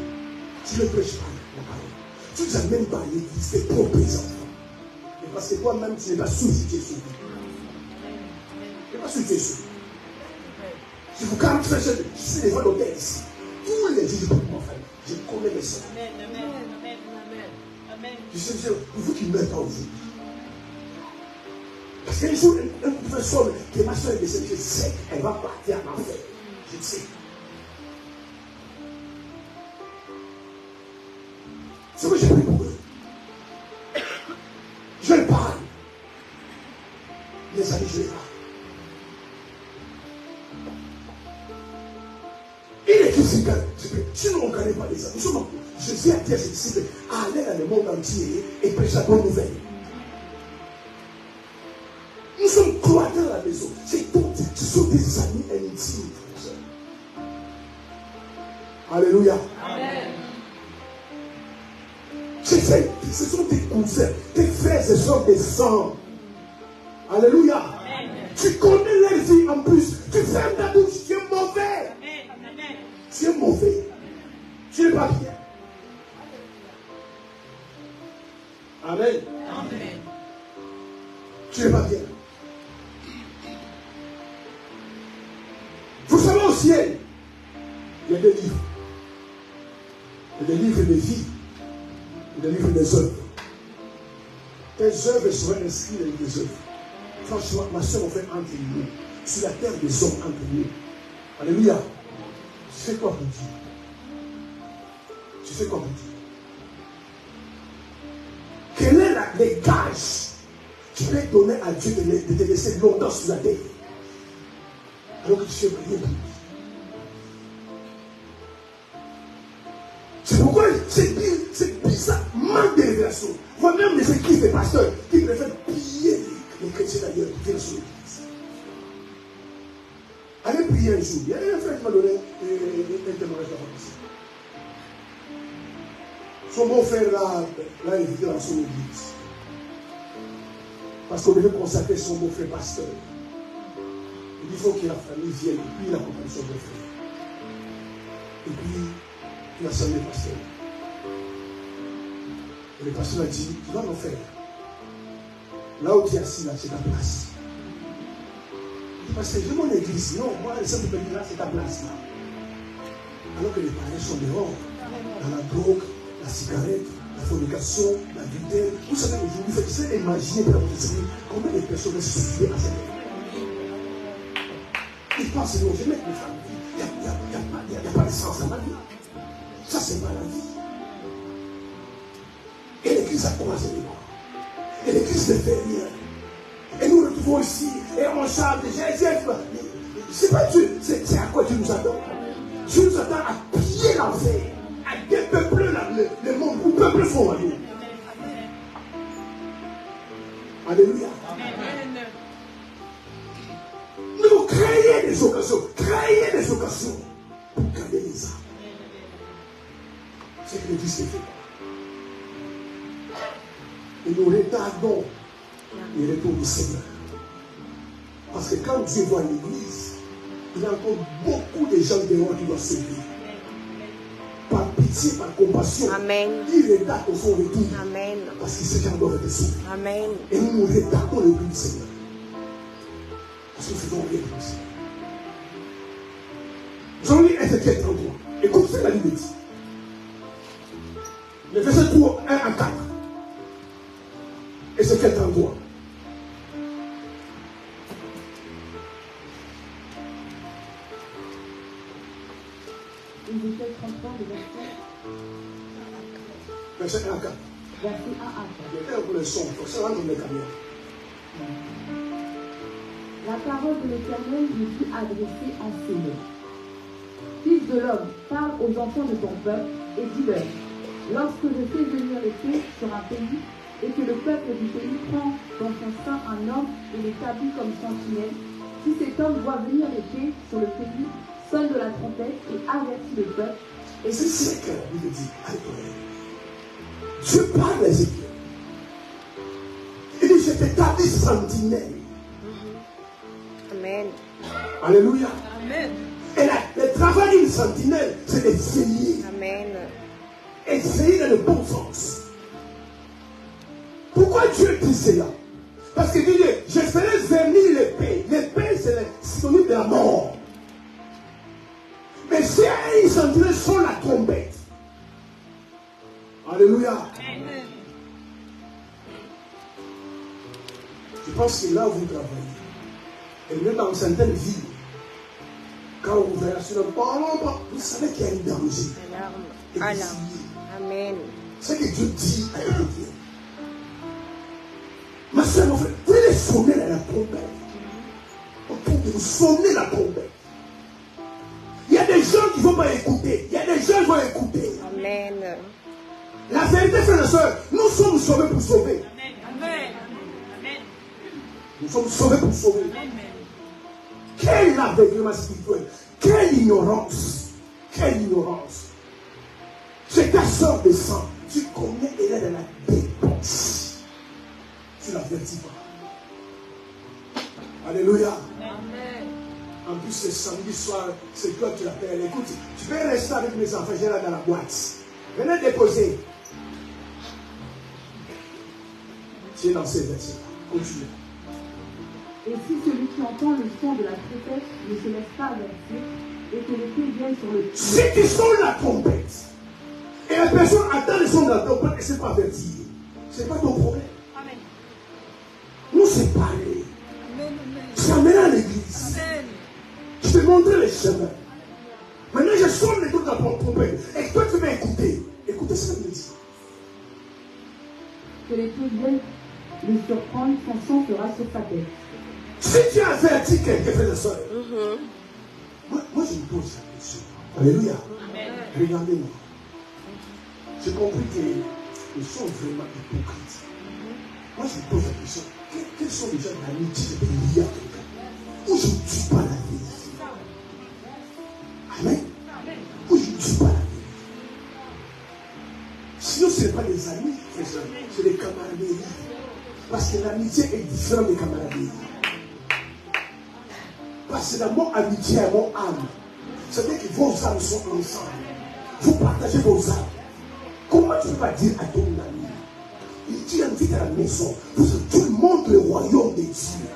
Tu ne prêches pas la parole. Tu n'amènes pas à l'église tes propres enfants. Et parce que toi-même, tu n'es pas sûr si tu es sauvé. Tu n'es pas sûr si tu es sauvé. Si vous quand je suis devant l'hôtel ici, tous les jours, je peux m'en faire. Je connais les sœurs. Je sais, vous qui meurent pas aujourd'hui. Parce qu'un jour, un professeur que ma soeur est décédée, je sais qu'elle va partir en enfer. Je le sais. C'est que j'ai pris pour eux. Je les parle. Les amis, je les parle. Il est tout si sinon on ne connaît pas les amis. Jésus a dit à ses disciples, allez dans le monde entier et prêchez la bonne nouvelle. Nous sommes cloîtrés dans la maison. Ce sont des amis intimes, frères. Alléluia. Amen. Ce sont tes cousins, tes frères et soeurs des sangs. Alléluia. Amen. Tu connais leur vie en plus. Tu fermes ta bouche, tu es mauvais. Amen. Tu es mauvais. Tu n'es pas bien. Amen. Amen. Tu n'es pas bien. Vous savez au ciel, il y a des livres. Il y a des livres de vie. Il y a des livres des œuvres. Tes œuvres seront inscrites dans les œuvres. Franchement, ma soeur, on fait entre nous. Sur la terre des hommes entre nous. Alléluia. Tu fais quoi pour Dieu? Tu fais quoi pour Dieu? Quel est les gages qui peut donner à Dieu de te laisser longtemps sur la terre? Alors que tu fais prier pour lui. C'est pourquoi c'est bizarre, manque de révélation. Voire même des équipes de pasteurs qui préfèrent piller les chrétiens d'ailleurs pour venir sur l'église. Allez prier un jour. Il y a un frère qui m'a donné un témoignage de la ici. Son beau-frère l'a invité dans son église. Parce qu'on devait consacrer son beau-frère pasteur. Il faut que la famille vienne, et puis il accompagne son beau-frère. Et puis, il a salué le pasteur. Et le pasteur a dit, tu vas m'en faire. Là où tu es assis, là, c'est ta place. Il dit, pasteur, j'ai mon église. Non, moi, le centre de l'église, là, c'est ta place, là. Alors que les parents sont dehors, dans la drogue, la cigarette, la fornication, l'adultère. Vous savez, aujourd'hui, vous savez, imaginez dans votre esprit combien de personnes se suicider à cette époque. Ils pensent, non, je vais mettre mes femmes. Il n'y a pas de sens dans ma vie. Ça, c'est pas la vie. Et l'église a croisé les bras. Et l'église ne fait rien. Et nous le trouvons ici. Et on chante. C'est pas Dieu. C'est à quoi Dieu nous attend. Dieu nous attend à piller l'enfer. À dépeupler le monde. Où peuple font à nous. Alléluia. Amen. Nous devons créer des occasions pour garder les âmes. C'est que l'église fait. Et nous retardons le retour du Seigneur. Parce que quand Dieu voit l'église, il y a encore beaucoup de gens dehors qui doivent servir. Par pitié, par compassion, Amen. Il retarde son retour. Amen. Parce qu'il sait qu'il y a encore des sauvés. Amen. Et nous retardons le retour du Seigneur. Parce que nous faisons rien pour ça. Nous allons lire Ézéchiel 33. Écoute ce que la Bible dit. Le verset 3, 1 à 4. Ézéchiel 33. Ézéchiel 33, verset 1 à 4. Verset 1 à 4. Il y a un pour le son, il faut que ça rentre dans les camions. La parole de l'Éternel me fut adressée en ces mots. Fils de l'homme, parle aux enfants de ton peuple et dis-leur, lorsque je fais venir l'épée sur un pays et que le peuple du pays prend dans son sein un homme et l'établit comme sentinelle, si cet homme voit venir l'épée sur le pays, sonne de la trompette et avertit le peuple. Et c'est ce que la Bible dit. Dieu parle à Ézéchiel. Il dit, je t'établis sentinelle. Amen. Alléluia. Amen. Et le travail d'une sentinelle, c'est d'essayer. Amen. Essayer dans le bon sens. Dieu dit cela? Parce qu'il dit, je ferai venir l'épée. L'épée, c'est le synonyme de la mort. Mais si ils sentiraient sur la trompette. Alléluia. Amen. Je pense que là où vous travaillez, et même dans certaines villes, quand vous verrez sur le parlement, vous savez qu'il y a un danger. Amen. Ce que Dieu dit à Dieu. Ma soeur, mon frère, vous allez sonner la trompette. Vous sonnez la trompette. Il y a des gens qui ne vont pas écouter. Il y a des gens qui vont écouter. Amen. La vérité, frères et sœurs, nous sommes sauvés pour sauver. Amen. Nous sommes sauvés pour sauver. Quel aveuglement spirituel. Quelle ignorance. Quelle ignorance. C'est ta soeur de sang. Tu connais, elle est dans la dépense. Tu l'avertis pas. Alléluia. Amen. En plus, le samedi soir, c'est toi qui l'appelles. Écoute, tu peux rester avec mes enfants, j'ai là dans la boîte. Venez déposer. Tu es dans ces versets. Continue. Et si celui qui entend le son de la trompette ne se laisse pas avertir, et que l'épée vienne sur le Si tu sonnes la trompette, et la personne attend le son de la trompette et ne s'est pas avertie, ce n'est pas ton problème. Amen. Nous séparer. Amen. Tu amènes à l'église. Amen. Je te montrer les chemins. Maintenant, je sonne les trucs de la trompette. Et toi, tu vas écouter. Écoutez ce que je dis. que l'épée vienne le surprendre, son sang sera sur sa tête. Si tu as averti quelqu'un, frère et soeur, moi, je me pose la question. Alléluia. Amen. Regardez-moi. J'ai compris que nous sommes vraiment hypocrites. Moi, je me pose la question. Quels sont les gens de l'amitié de liés à quelqu'un? Où je ne dis pas la vérité. Amen. Où je ne dis pas la vérité. Sinon, ce n'est pas des amis, c'est des camaraderies. Parce que l'amitié est différente des camaraderies. Parce que dans mon amitié et mon âme, c'est-à-dire que vos âmes sont ensemble. Vous partagez vos âmes. Comment tu ne peux pas dire à ton ami? Il dit invite à la maison. Tu montres le royaume des dieux.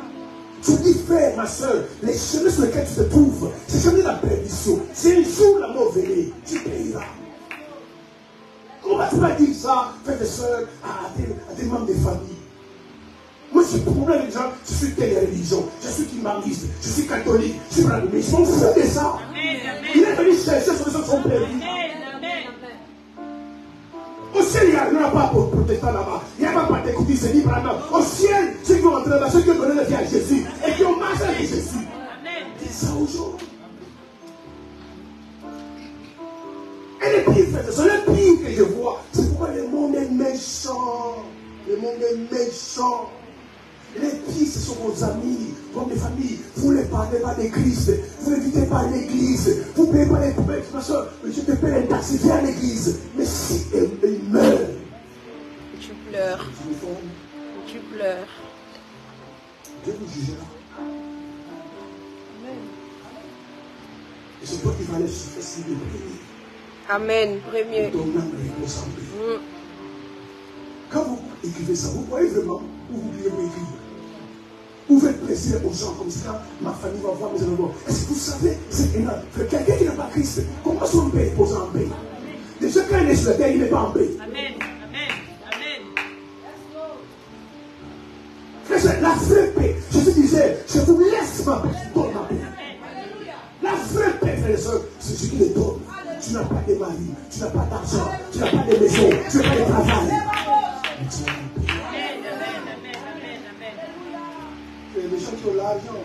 Tu dis, frère, ma soeur, les chemins sur lesquels tu te trouves, c'est jamais la perdition. C'est un jour la mort venue, tu payeras. Comment tu vas dire ça, frère et soeur, à des membres de famille? Moi, je suis problème avec les gens, je suis telle religion, je suis kimbariste, je suis catholique, je suis brave, mais je m'en fous de ça. Il est venu chercher sur les autres sont perdus. Au ciel, il n'y a pas pour protestant là-bas. Il n'y a pas pour t'écouter, c'est libre là-bas. Au ciel, ceux qui vont entrer là-bas, ceux qui ont donné la vie à Jésus et qui ont marché avec Jésus. Dis ça aux gens. Et les pires, c'est le pire que je vois. C'est pourquoi le monde est méchant. Le monde est méchant. Les pires, ce sont vos amis, vos familles. Vous ne parlez pas de Christ. Vous n'invitez pas à l'église. Vous ne payez pas les poubelles. Ma soeur, je te paye un taxi, viens à l'église. Mais si elle meurt, Tu pleures. Tu pleures. Dieu vous jugera. Et c'est toi qui vas aller se faire si le premier. Amen. Premier. Ton âme repose en paix. Quand vous écrivez ça, vous voyez vraiment où vous voulez écrire. Vous faites plaisir aux gens comme ça. Ma famille va voir mes enfants. Est-ce que vous savez, c'est énorme. Quelqu'un qui n'a pas Christ, comment son paix pose en paix? Déjà, quand il est sur la terre, il n'est pas en paix. Amen. Amen. Amen. La vraie paix, Jésus disait, je vous laisse ma paix, je donne ma paix. La vraie paix, frères et sœurs, c'est ce qui les donne. Tu n'as pas de mari, tu n'as pas d'argent, tu n'as pas de maison, tu n'as pas de travail. Mais tu as la paix. Les gens qui ont l'argent,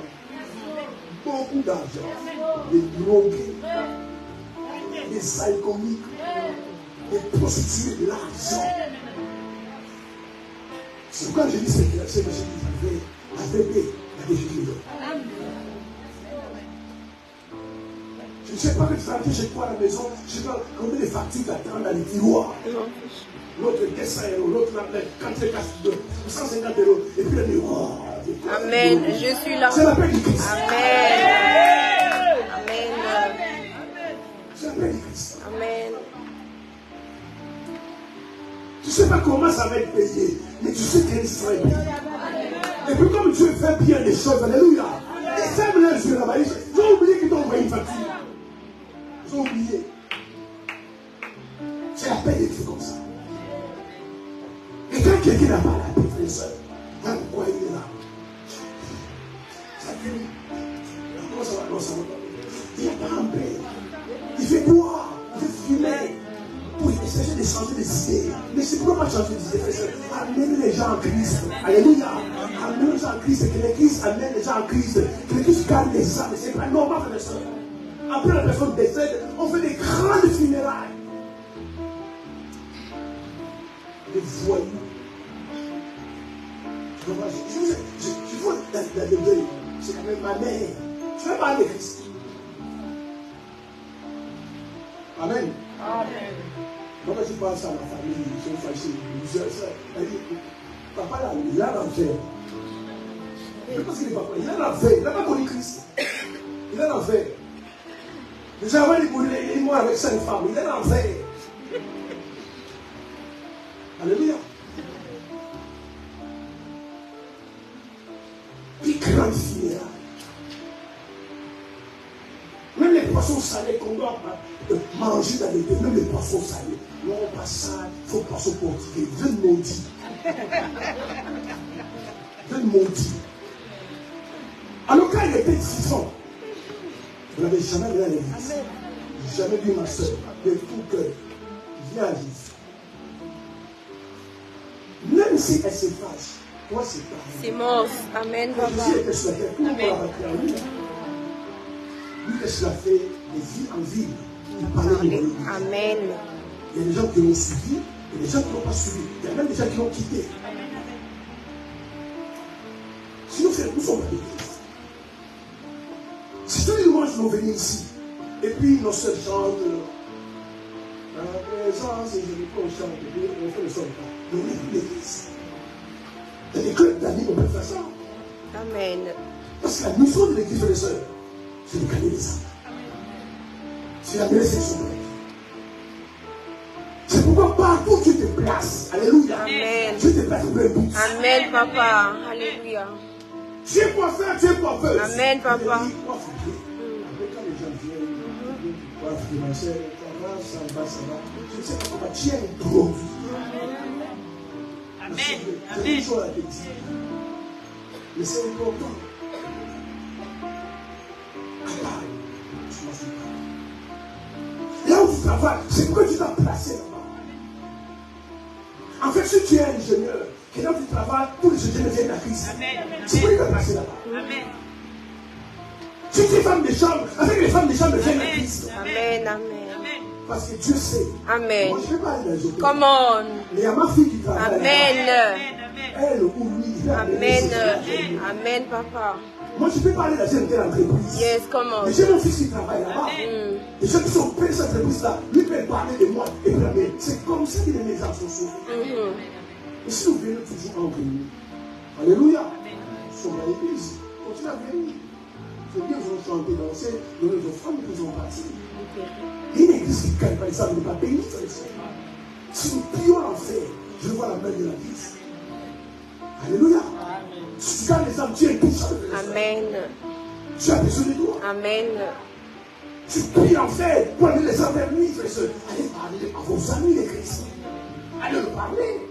beaucoup d'argent, les drogués, les alcooliques, les prostituées, de l'argent. C'est pourquoi je dis c'est que Jésus avait paix à des Jésus. Je ne sais pas que tu vas rentrer chez toi à la maison, je ne sais pas combien de factures t'attendent dans les tiroirs. L'autre 200 €, l'autre 150 €, et puis le miroir. Amen. Je suis là. C'est la paix du Christ. Amen. Amen. C'est la paix du Christ. Amen. Tu ne sais pas comment ça va être payé, mais tu sais qu'il sera payé. Et puis comme Dieu fait bien les choses, alléluia, ils ferment leurs yeux là-bas. Ils ont oublié qu'ils t'ont envoyé une facture. Ils ont oublié. C'est la paix des trucs comme ça. Et quand quelqu'un n'a pas la paix, frère et soeur, voilà pourquoi il est là. Ça finit. Comment ça va? Non, ça va pas. Il n'est pas en paix. Il fait boire, il fait fumer. Pour essayer de changer des idées. Mais c'est pourquoi pas changer des idées, frère et soeur. Amenez les gens en Christ. Alléluia. Amenez les gens en Christ. Que l'Église amène les gens en Christ. Que l'Église garde les âmes. C'est pas normal, frère et soeur. Après la personne décède, on fait des grandes funérailles. Des voyous. Je vois dans le deuil, c'est quand même ma mère. Je vais parler de Christ. Amen. Amen. Moi, quand je pense à ma famille, ils sont fâchés. Elle dit, papa, là, il a l'enfer. Je pense qu'il est papa. Il a l'enfer. Il n'a pas connu Christ. Il a l'enfer. Déjà, avant, il est mort avec 5 femmes. Il a l'enfer. Alléluia. Puis grande funérailles. Même les poissons salés qu'on doit manger dans les deux, même les poissons salés. Non, pas ça, il faut poisson portugais. Jeune maudit. Jeune maudit. Alors quand il était 6 ans, vous n'avez jamais vu à l'église. Jamais vu ma soeur, de tout cœur. Viens à l'église. Même si elle se fâche, toi c'est pareil. C'est mort. Amen, papa. Jésus était sur la terre, tout le monde l'a rappelé à lui. Lui, qu'est-ce qu'il a fait? De ville en ville. Il parlait de l'église. Amen. Il y a des gens qui l'ont suivi, et des gens qui n'ont pas suivi. Il y a même des gens qui l'ont quitté. Sinon, frère, nous sommes à l'église. Si tous les dimanches nous venons ici, et puis nos sœurs chantent, la présence, et je dis qu'on chante, et puis on fait le son. Mais on est dans l'église. Dans les clubs d'amis, on peut faire ça. Amen. Parce que la mission de l'église, les sœurs, c'est de gagner les âmes. C'est d'amener ces choses. C'est pourquoi partout tu te places. Alléluia. Amen. Tu te places pour le but. Amen, papa. Alléluia. Tu es coiffeur, tu es coiffeuse. Amen, papa. Après, quand les gens viennent, ma soeur, ça va. Je ne sais pas comment tu es un gros vie. Amen. J'ai une chose à te dire. Mais c'est important. Là où tu travailles, c'est pourquoi tu t'as placé là-bas. En fait, si tu es ingénieur, que là où tu travailles, tous les ingénieurs viennent à Christ. C'est pourquoi tu t'as placé là-bas. Amen. Si tu es femme de chambre, avec les femmes de chambre viennent à Christ. Amen, amen. Parce que Dieu sait. Amen. Moi, je ne vais pas aller dans les hôtels. Come on. Mais il y a ma fille qui travaille. Amen. Elle ou lui, il va Amen. Amen, papa. Moi, je ne peux pas aller dans une telle entreprise. Yes, come on. Mais j'ai mon fils qui travaille là-bas. Et ceux qui sont près de cette entreprise-là, lui peut parler de moi. Et puis, c'est comme ça que les gens sont sauvés. Et si nous venons toujours entre nous, alléluia, nous sommes dans l'église. Continuez à venir. C'est bien, vous chanter, danser, donner vos femmes qui vous ont parti. Une église qui gagne, par exemple, n'est pas bénie, frère et soeur. Si nous prions l'enfer, je vois la main de l'église. Alléluia. Si tu gagnes les âmes, tu es touchable. Amen. Tu as besoin de toi. Amen. Tu pries l'enfer pour aller les enfermer, frère et soeur. Allez parler à vos amis les chrétiens. Allez leur parler.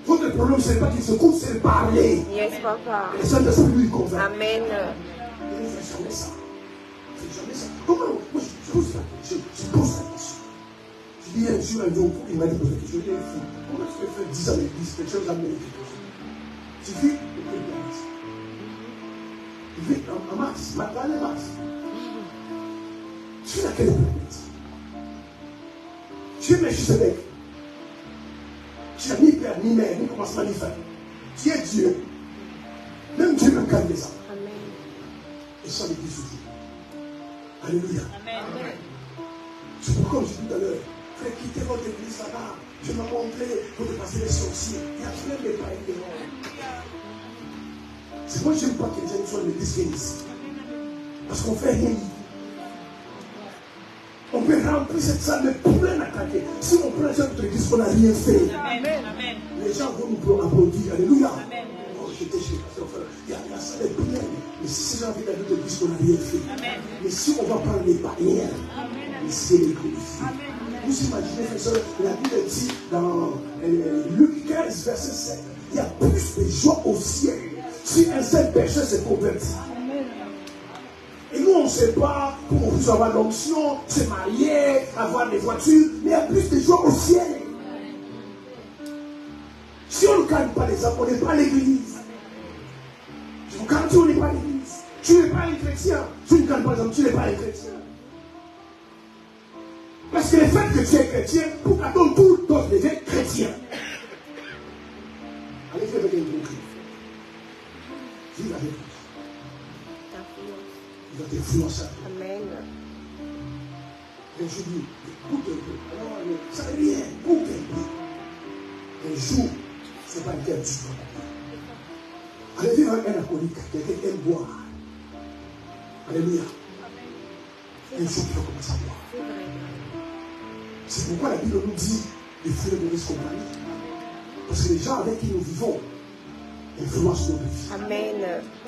Votre problème, ce n'est pas qu'ils se coupent, c'est de parler. Yes, papa. Les gens de ce lui convainc. Amen. Il ne fait jamais ça. Il ne fait jamais ça. Comment? Moi, je pose la question. Je dis un jour, il m'a dit poser la question. Je dis, comment tu peux faire 10 ans d'église, quelque chose à mériter? Tu vis au pays de Max. Tu vis à Max, matin et Max. Tu es à quelle planète? Tu es Melchisedec. Tu n'as ni père, ni mère, ni commencement, ni fin. Tu es Dieu. Même Dieu même gagne les âmes. Amen. Et ça l'église toujours. Alléluia. Amen. C'est pourquoi je dis tout à l'heure, frère, quittez votre église là-bas. Je m'ai montré pour dépasser les sorciers. Il y a plein de païens dehors. C'est moi, je n'aime pas que les gens soient dans l'église ici. Parce qu'on ne fait rien. On peut rempli cette salle, mais plein attaqué. Si on prend les gens de l'église, on n'a rien fait. Amen. Les gens vont nous applaudir. Alléluia. Amen. Oh, j'étais chez le pasteur. La salle est pleine. Mais si ces gens viennent à l'église, on n'a rien fait. Amen. Mais si on va prendre les barrières, le ciel est glorifié. Vous imaginez, frère, soeur, la Bible dit dans Luc 15, verset 7, il y a plus de joie au ciel si un seul pécheur s'est converti. Et nous, on ne sait pas comment vous avoir l'onction, se marier, avoir des voitures, mais il y a plus de joie au ciel. Si on ne calme pas les âmes, on n'est pas à l'église. Je vous garantis, on n'est pas à l'église. Tu n'es pas un chrétien. Tu ne calmes pas les âmes, tu n'es pas un chrétien. Parce que le fait que tu es chrétien, pour qu'à ton tour, d'autres deviennent chrétiens. Allez-y avec un gros cri. Vive avec lui. Il va t'influencer. Amen. Et je dis, écoute un peu. Alors, ça n'est rien, écoute un peu. Un jour, ce n'est pas le cœur du tout. Allez vivre avec un alcoolique, quelqu'un qui aime boire. Alléluia. Un jour, tu vas commencer à boire. C'est pourquoi la Bible nous dit de fuir de mauvaise compagnie. Parce que les gens avec qui nous vivons influencent notre vie. Amen.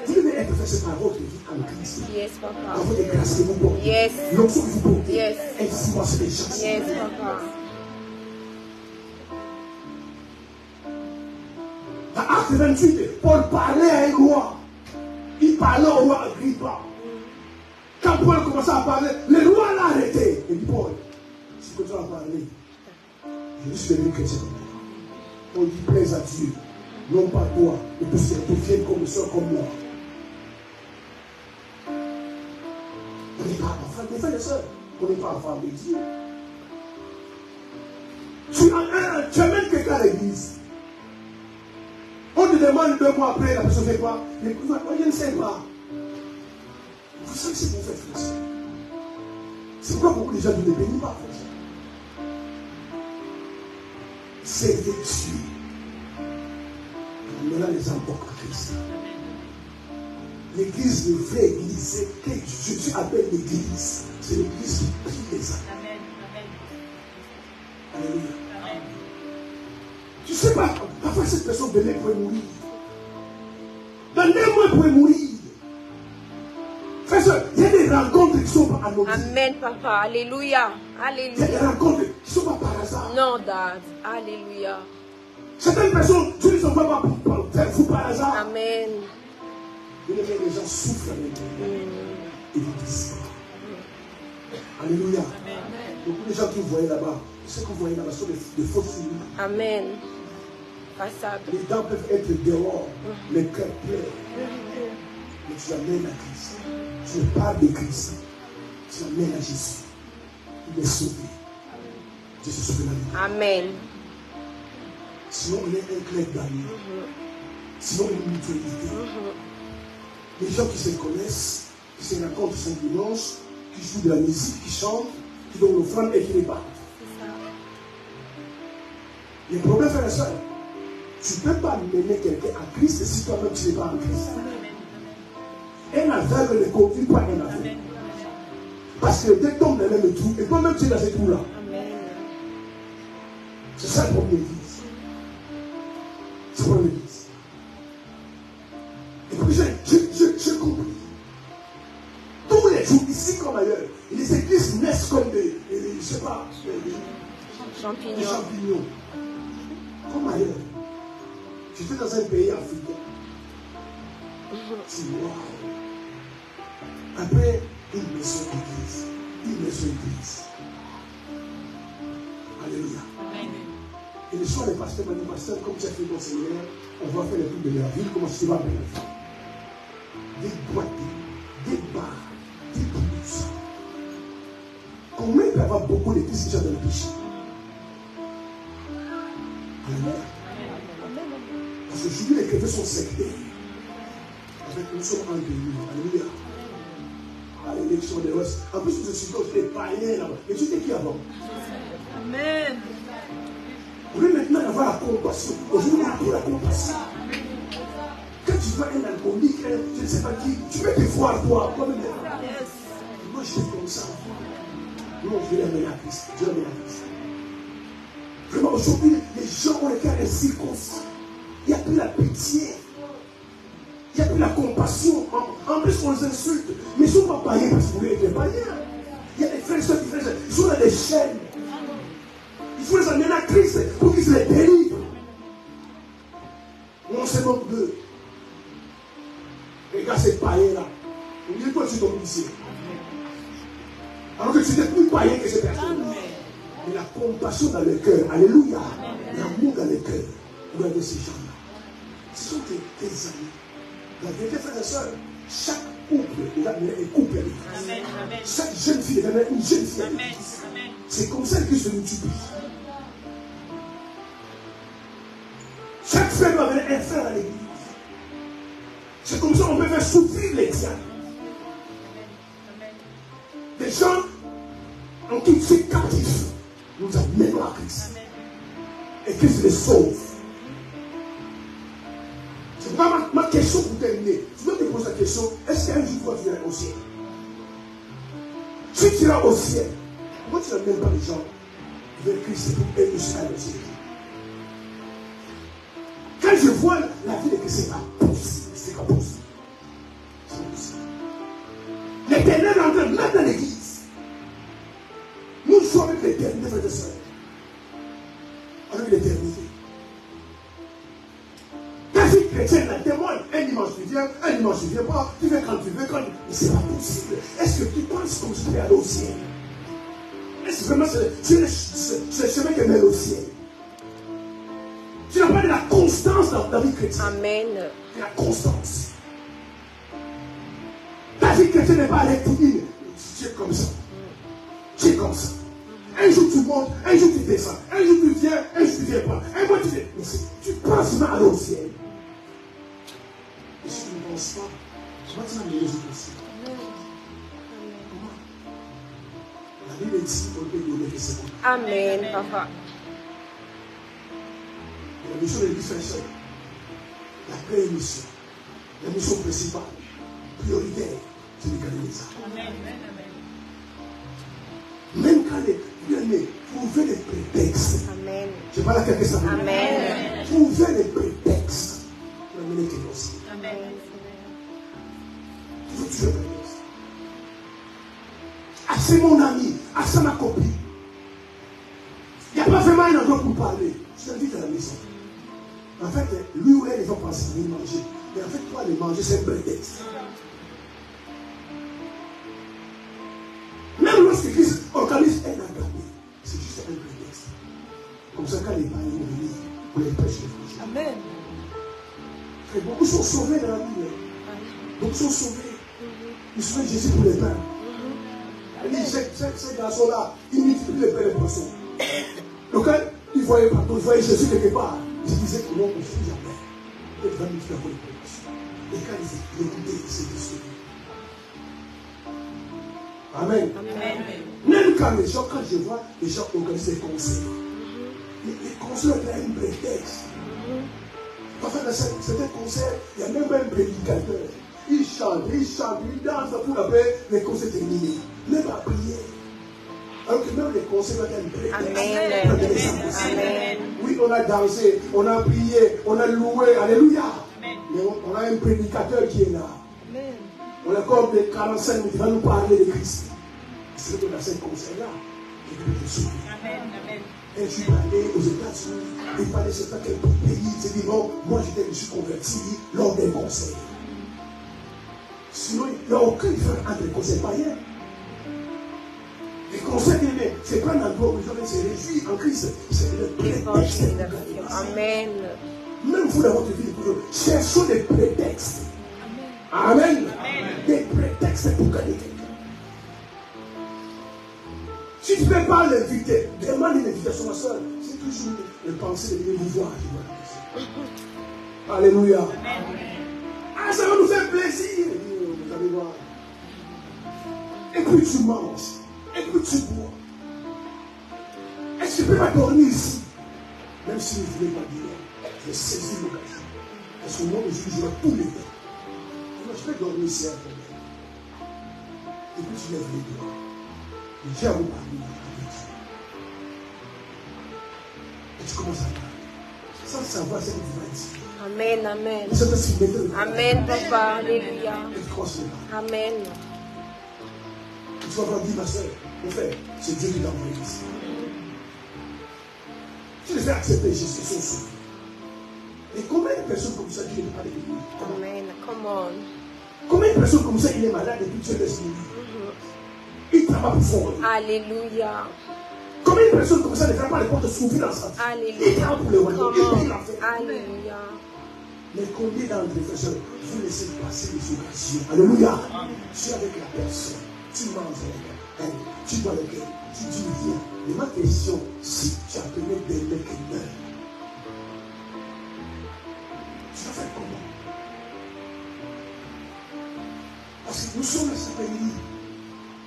Vous devez être fait par votre vie en Christ. Yes, Papa. Par votre grâce que vous portez. Yes. L'onction que vous portez. Yes. Influence les gens. Yes, Papa. Dans Acte 28, Paul parlait à un roi. Il parlait au roi Agrippa. Quand Paul commençait à parler, le roi l'a arrêté. Il dit, Paul, si tu vas parler, je suis devenu chrétien comme toi. On dit plaise à Dieu, non pas toi, et puis c'est tout fier comme soeur comme moi. On n'est pas enfant, mes frères et sœurs, on n'est pas enfant de Dieu. Tu amènes quelqu'un à l'église. On te demande 2 mois après, la personne ne fait pas. Mais je ne sais pas. Vous savez ce que vous faites, frère. C'est pourquoi beaucoup de gens ne bénissent pas, frère. C'est Dieu. On a les emports à Christ. L'église, le vrai église, c'est que Jésus appelle l'église. C'est l'église qui prie les âmes. Alléluia. Tu ne sais pas, parfois cette personne demain pourrait mourir. Dans 2 mois, elle pourrait mourir. Frère, il y a des rencontres qui ne sont pas anodines. Amen, Papa. Alléluia. Il y a des Alléluia. rencontres qui ne sont pas par hasard. Non, Dad. Alléluia. Certaines personnes, tu ne sont pas pour faire fou par hasard. Amen. Les gens souffrent avec eux. Et ils disent. Alléluia. Beaucoup de gens que vous voyez là-bas, ce que vous voyez là-bas sont des fausses lumières. Amen. Passable. Les dents peuvent être dehors, les cœurs pleins. Mais tu amènes à Christ. Tu parles de Christ. Tu amènes à Jésus. Il est sauvé. Jésus sauve la vie. Amen. Sinon, on est un club d'amis. Sinon, une mutualité. Les gens qui se connaissent, qui se rencontrent son dimanche, qui jouent de la musique, qui chantent, qui donnent l'offrande et qui les battent. Le problème, frère et soeur, tu ne peux pas mener quelqu'un à Christ si toi-même tu n'es pas en Christ. Un aveugle ne conduit pas un aveugle. Parce que dès que tombe dans le même trou, et toi-même tu es dans ce trou-là. C'est ça le problème de l'Église. C'est le problème de l'Église. Et puis j'ai compris. Tous les jours, ici comme ailleurs, les églises naissent comme des je ne sais pas, des champignons. Comme ailleurs. J'étais dans un pays africain. Tu vois. Après, une maison d'église. Une maison d'église. Alléluia. Et le soir, les pasteurs m'ont dit, pasteur, comme tu as fait ton Seigneur, on va faire les trucs de la ville, comment tu vas faire? Des boîtes, des bars, des blues. Comment il peut y avoir beaucoup d'églises qui sont dans le péché? Alléluia. Parce que aujourd'hui, les chrétiens sont sectaires. Avec nous sommes en pays. Alléluia. À l'élection des Russes. En plus, je suis des païens là-bas. Et tu sais qui avant? Amen. Au lieu maintenant d'avoir la compassion, aujourd'hui on a pour la compassion. Quand tu vois un alcoolique, je ne sais pas qui, tu peux te voir toi, toi-même. Moi je suis comme ça. Non, je vais les amener à Christ. Je vais les amener à Christ. Vraiment, aujourd'hui, les gens ont le cœur incirconcis. Il n'y a plus la pitié. Il n'y a plus la compassion. En plus, on les insulte. Mais ils ne sont pas païens parce que vous voulez être païens. Il y a des frères et sœurs qui sont dans des chaînes. Il faut les amener à Christ pour qu'ils se les délivrent. On se moque d'eux. Regarde ces païens-là. On dit toi, tu tombes ici. Alors que tu n'es plus païen que ces personnes. Mais la compassion dans le cœur. Alléluia. L'amour dans le cœur. Regardez ces gens-là. Ce sont tes amis. La vérité, frères et sœurs, chaque couple est un couple avec Christ. Chaque jeune fille est une jeune fille avec Christ. C'est comme ça que se multiplie. Chaque frère doit venir un frère à l'église. C'est comme ça qu'on peut faire souffrir les tiens. Des gens ont tous ces captifs. Nous amenons à Christ. Et Christ les sauve. C'est pas ma question pour terminer. Tu dois te poser la question, est-ce qu'un jour tu vas au ciel? Si tu iras au ciel, pourquoi tu n'amènes pas les gens vers Christ pour eux aussi aller au ciel? Quand je vois la vie de Christ, c'est pas possible. C'est pas possible. C'est pas possible. L'Éternel entre même dans l'église. Nous sommes avec l'éternité, frères et sœurs. Avec l'éternité. Ta vie chrétienne, elle témoigne. Un dimanche tu viens pas. Tu viens quand tu veux, Mais c'est pas possible. Est-ce que tu penses comme si tu es allé au ciel? Est-ce que vraiment c'est le chemin qui mène au ciel? Tu n'as pas de la constance dans ta vie chrétienne. Amen. De la constance. Ta vie chrétienne n'est pas rectiligne. Tu es comme ça. Tu es comme ça. Un jour tu montes, un jour tu descends, un jour tu viens, un jour tu ne viens pas. Un mois tu viens. Mais tu penses mal aller au ciel. Et si tu ne penses pas, comment tu vas aller au ciel? Comment? La Bible dit qu'on peut donner que c'est bon. Amen, papa. La mission de l'église Saint-Jean, la première mission, la mission principale, prioritaire, c'est de gagner les âmes. Même quand les bien-aimés, trouvez des prétextes. Amen. Je parle à quelqu'un ça. Amen. Trouvez des prétextes pour amener quelqu'un aussi. Amen. Trouvez toujours des prétextes. Ah, c'est mon ami. Ah, c'est ma copine. Il n'y a pas vraiment un endroit pour parler. Je t'invite à la maison. En fait, lui ou elle, ils vont penser à manger. Mais en fait, toi, les manger, c'est un prétexte. Même lorsque Christ organise un agapé, c'est juste un prétexte. Comme ça, quand les païens vont venir, pour les prêcher l'évangile. Amen. Et beaucoup sont sauvés dans la vie. Beaucoup sont sauvés. Ils sont Jésus pour les pains. Ces garçons-là, ils multiplient les pains et les poissons. Donc, quand ils voyaient partout, ils voyaient Jésus quelque part. Ils se disaient que non, on ne fait jamais. Et ils vont multiplier pour les pains et les poissons. Et quand ils écoutaient, ils s'étaient sauvés. Amen. Amen. Même quand les gens, quand je vois les gens organiser des concerts, les concerts ont un prétexte. Parfois, dans certains concerts, il y a même un prédicateur. Il chante, il danse pour après les concerts terminés. Même à prier. Alors que même les concerts ont un prétexte. Amen. Oui, on a dansé, on a prié, on a loué. Alléluia. Mais on a un prédicateur qui est là. Amen. On a comme des 45 minutes, il va nous parler de Christ. C'est que dans ce concert-là, il peut te sauver. Et je suis allé aux États-Unis, il fallait se faire quelques pays, il s'est dit non, moi je suis converti lors des concerts. Sinon, il n'y a aucun différence entre les concerts païens. Les concerts, c'est pas un endroit où les gens se réjouissent en Christ, c'est le prétexte. Amen. Même vous dans votre vie, cherchons des prétextes. Amen. Des prétextes pour gagner quelqu'un. Si tu ne peux pas l'inviter, demande une invitation à ma soeur. C'est toujours le penser de venir vous voir. Alléluia. Ah, ça va nous faire plaisir. Vous allez voir. Et puis tu manges. Et puis tu bois. Est-ce que tu peux pas dormir ici? Même si vous ne voulez pas dire, je saisis l'occasion. Parce que moi, je suis tous les temps. Je peux dormir ici un peu. Et puis tu lèves les doigts. Dieu a vous parlé. Et tu commences à parler. Sans savoir ce que tu vas dire. Amen, amen. Le Saint-Esprit met le Amen, papa. Alléluia. et tu commences à parler. Amen. Et tu vas voir, dire, ma soeur, mon frère, c'est Dieu qui t'a envoyé ici. Tu les fais accepter Jésus, ils sont sauvés. Et combien de personnes comme ça, Dieu ne parle pas de lui? Amen. Come on. Combien de personnes comme ça, il est malade et puis Dieu laisse mourir? Il travaille pour fort. Alléluia. Combien de personnes comme ça ne ferment pas les portes de souffrir dans sa vie? Alléluia. Il travaille pour les royaumes. Come Il paye on. l'enfer. Alléluia. Mais combien d'entre les frères, vous laissez passer les occasions? Alléluia. Tu es avec la personne. Tu manges avec elle. Tu bois avec elle. Tu dis viens. Mais ma question, si tu as donné des mecs qui meurent, tu vas faire comment? Parce que nous sommes à cette pays.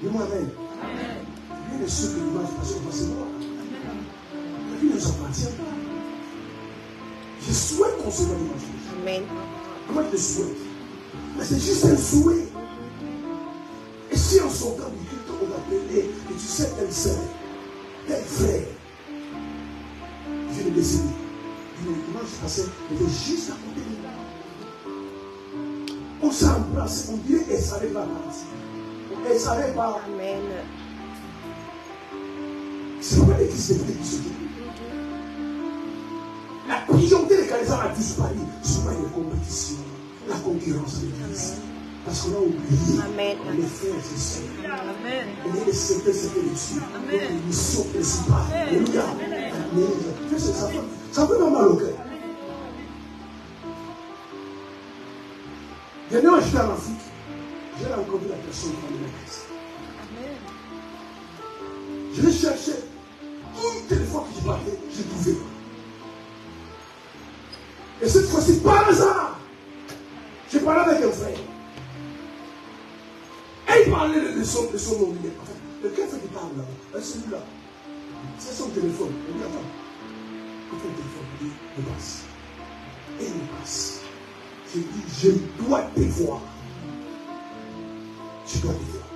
Dis-moi amen. Rien de ceux que nous mangeons parce qu'on va se voir. La vie ne nous appartient pas. Je souhaite qu'on se voit dimanche. Amen. Comment je le souhaite? Mais c'est juste un souhait. Et si en sortant du culte, on va appeler, et tu sais, tel sœur, tel frère, je l'ai décidé. Le dimanche passé, il était juste à côté de moi. On s'embrasse, on dirait qu'elle ne savait pas partir. Elle ne savait pas. Amen. C'est pas l'église de Dieu. La priorité des Canadiens a disparu. Ce n'est pas une compétition, la concurrence de l'église. Parce qu'on a oublié les frères et sœurs. On est les secteurs spirituels. Notre mission principale. Alléluia. Ça fait pas mal au cœur. Dernièrement, j'étais en Afrique. J'ai rencontré la personne qui m'a donné la crise. Je l'ai cherché. Toutes les fois que je parlais, je ne trouvais pas. Et cette fois-ci, par hasard, j'ai parlé avec un frère. Et il parlait de son nom. De quel fait il parle là-bas? Celui-là. C'est son téléphone. Il dit, attends. Il fait le téléphone. Il dit, il passe. Et il passe. Je dis, je dois te voir. Je dois te voir.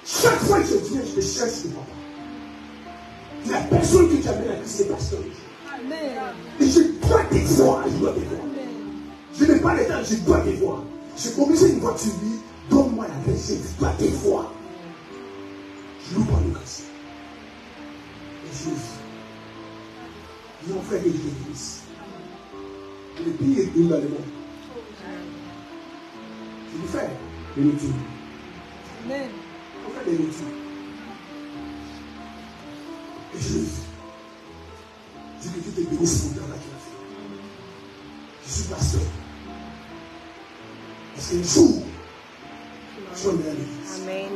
Chaque fois que je viens, je te cherche de papa. La personne que tu as mis là, c'est le pasteur. Et je dois te voir. Je dois te voir. Je n'ai pas le temps, je dois te voir. J'ai commencé une voiture, donne-moi l'adresse, je dois te voir. Je loue par le Christ. Et je dis, mon frère, il est l'église. Le pire est dans le monde. Je lui fais des lectures. Amen. On fait des lectures. Et je lui dis, que tu te bénisses pour le travail qu'il a fait. Je suis pasteur. Parce qu'un jour, je vais m'amener à l'église. Amen.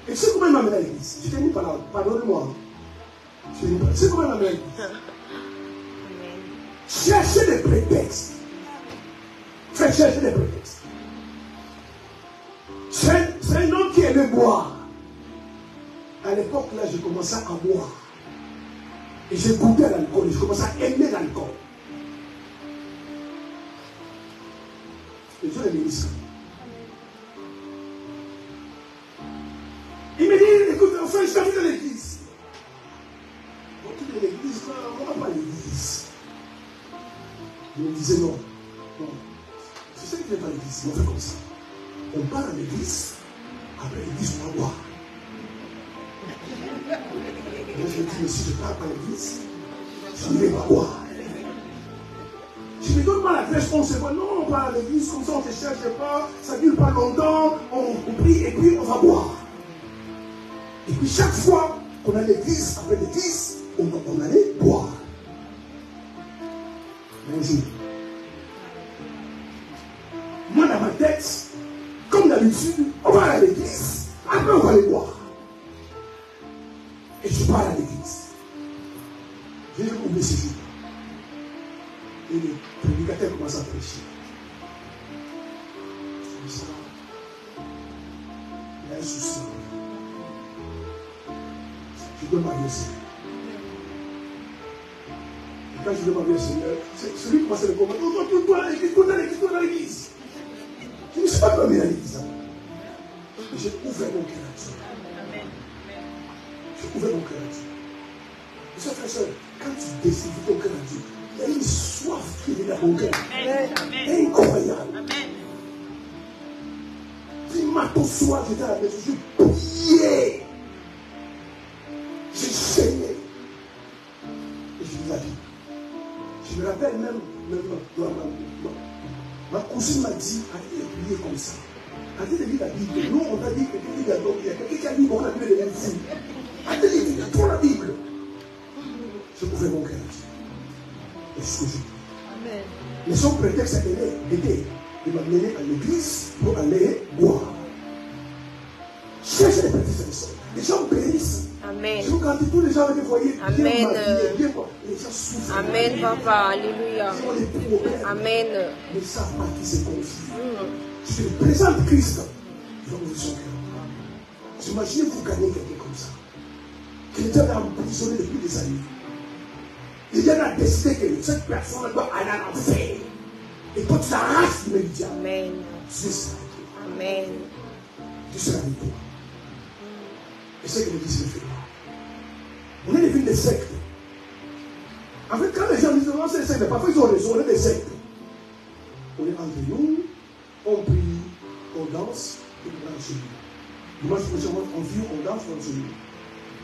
Et tu sais comment il m'a amené à l'église? Je t'ai mis par là, pardonne-moi. Tu sais comment il m'a amené à l'église? Cherchez des prétextes. Faites chercher des prétextes. C'est un homme qui aimait boire. À l'époque, là, j'ai commencé à boire. Et j'ai goûté à l'alcool. Et je commençais à aimer l'alcool. Et Dieu est béni ça. Il me dit, écoute, enfin, je t'invite à l'église. Donc, tu es à l'église, on ne va pas à l'église. Il me disait non. Non. C'est ça qui n'est pas l'église. On fait comme ça. On part à l'église. Après l'église, on va boire. Et je dis, mais si je pars à l'église, je ne vais pas boire. Je ne donne pas l'adresse, on se voit. Non, on part à l'église, comme ça on ne se cherche pas, ça ne dure pas longtemps, on prie et puis on va boire. Et puis chaque fois qu'on a l'église, après l'église, on allait boire. Un jour, moi dans ma tête, comme d'habitude, on va à l'église, après on va aller boire. Et je pars à l'église. J'ai oublié ce jour. Et le prédicateur commence à prêcher. Comme ça, il y a un souci. Je dois marier au Seigneur. Et quand je dois marier au Seigneur, c'est celui qui commence à le combattre. Toi, l'église, toi, dans l'église. Je ne suis pas marié à l'église. J'ai ouvert mon cœur à Dieu. J'ai ouvert mon cœur à Dieu. Mes soeurs, frères, sœurs, quand tu décides ton cœur à Dieu, il y a une soif qui est dans mon cœur. Incroyable. Puis matin soir, j'étais à la maison, je priais. J'ai saigné. Et je lis la Bible. Je me rappelle même ma cousine m'a dit, arrêtez de prier comme ça. Arrêtez de lire la Bible. Nous, on a dit que il y a quelqu'un qui a lu beaucoup la Bible de même fou. Arrêtez de lire trop la Bible. Je pouvais mon cœur. Et ce que je dis. Mais son prétexte était de m'amener à l'église pour aller boire. Cherchez les prétextes de ça. Les gens périssent. Amen. Je vous garantis, tous les gens avec des foyers bien Amen. maquillés, bien quoi. Les gens souffrent. Amen, papa. Alléluia. Ils ont des problèmes. Amen. Ils ne savent pas qui se confie. Je te présente Christ. Il va ouvrir son cœur. Imaginez vous gagnez quelqu'un comme ça. Quelqu'un est emprisonné depuis des années. Il y en a décidé que cette personne doit aller en enfer. Et toi tu l'arraches immédiatement. Amen. C'est ça. Amen. C'est la vérité. Et c'est que l'Église ne fait pas. On est devenu des sectes. En fait, quand les gens disent non, c'est des sectes, parfois ils ont raison, on est des sectes. On est entre nous, on prie, on danse, et on danse chez nous. Dimanche prochain, on vit, on danse, on danse chez nous.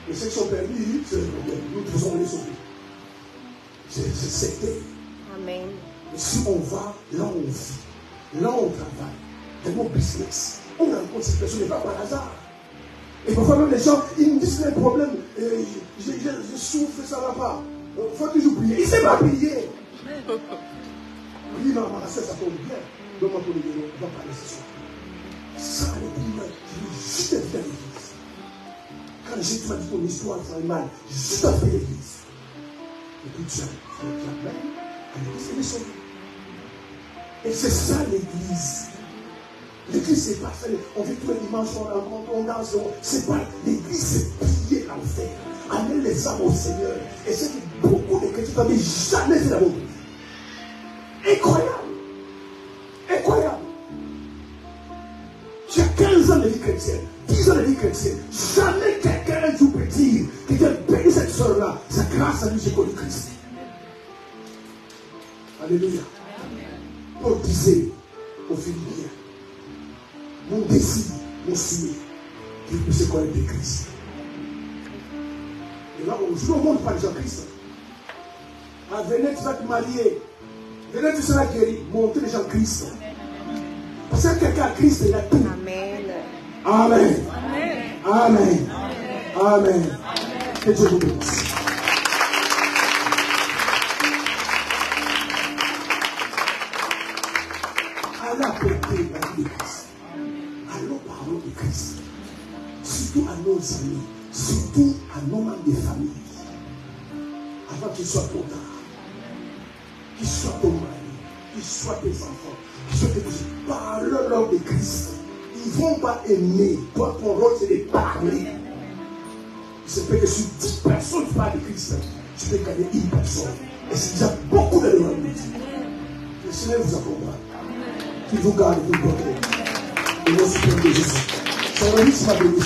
Les sectes sont permis, c'est le problème. Nous, de toute façon, on est sauvés. C'est secté. Amen. Mais si on va là où on vit, là où on travaille, dans nos business, on rencontre cette personne, n'est pas par hasard. Et parfois même les gens, ils me disent les problèmes, je souffre, ça ne va pas. Il faut toujours prier. Il ne sait pas prier. Oui, non, ma soeur, ça tombe bien. Donne-moi pour le dire, on va parler ce soir. Ça, les prières, je veux juste être dans l'église. Quand Jésus m'a dit ton histoire, ça va mal, juste à faire l'église. Et puis tu amènes à l'église, elle est sauvée. Et c'est ça l'église. L'église, c'est pas ça. On vit tous les dimanches, on rencontre, on danse. C'est pas l'église, c'est prier l'enfer. Amener les âmes au Seigneur. Et c'est que beaucoup de chrétiens n'avaient jamais fait la bonne. Incroyable. Incroyable. J'ai 15 ans de vie chrétienne, 10 ans de vie chrétienne. Jamais quelqu'un un jour peut dire que Dieu bénit cette soeur-là. C'est grâce à lui que j'ai connu Christ. Alléluia. Paul disait aux Philippiens, mon désir, mon souhait, qu'il puisse connaître Christ. Et là, aujourd'hui, on ne montre pas les gens Christ. Ah, venez, tu vas te marier. Venez, tu seras guéri. Montrez les gens Christ. Parce que quelqu'un a Christ, il a tout. Amen. Amen. Amen. Amen. Que Dieu vous bénisse. Allons apporter la vie de Christ. Allons parler de Christ. Surtout à nos amis. Surtout à nos membres de famille. Avant qu'il soit trop tard. Qu'il soit ton mari. Qu'il soit tes enfants. Qu'il soit tes enfants. Parle-leur de Christ. Ils ne vont pas aimer. Toi, ton rôle, c'est de parler. C'est peut que sur 10 personnes qui parlent de Christ, tu peux gagner une personne. Et c'est déjà beaucoup de l'Église. Le Seigneur vous accompagne. Qu'il vous garde, vous protège. Et nous supplions de Jésus. C'est la vie qui m'a béni,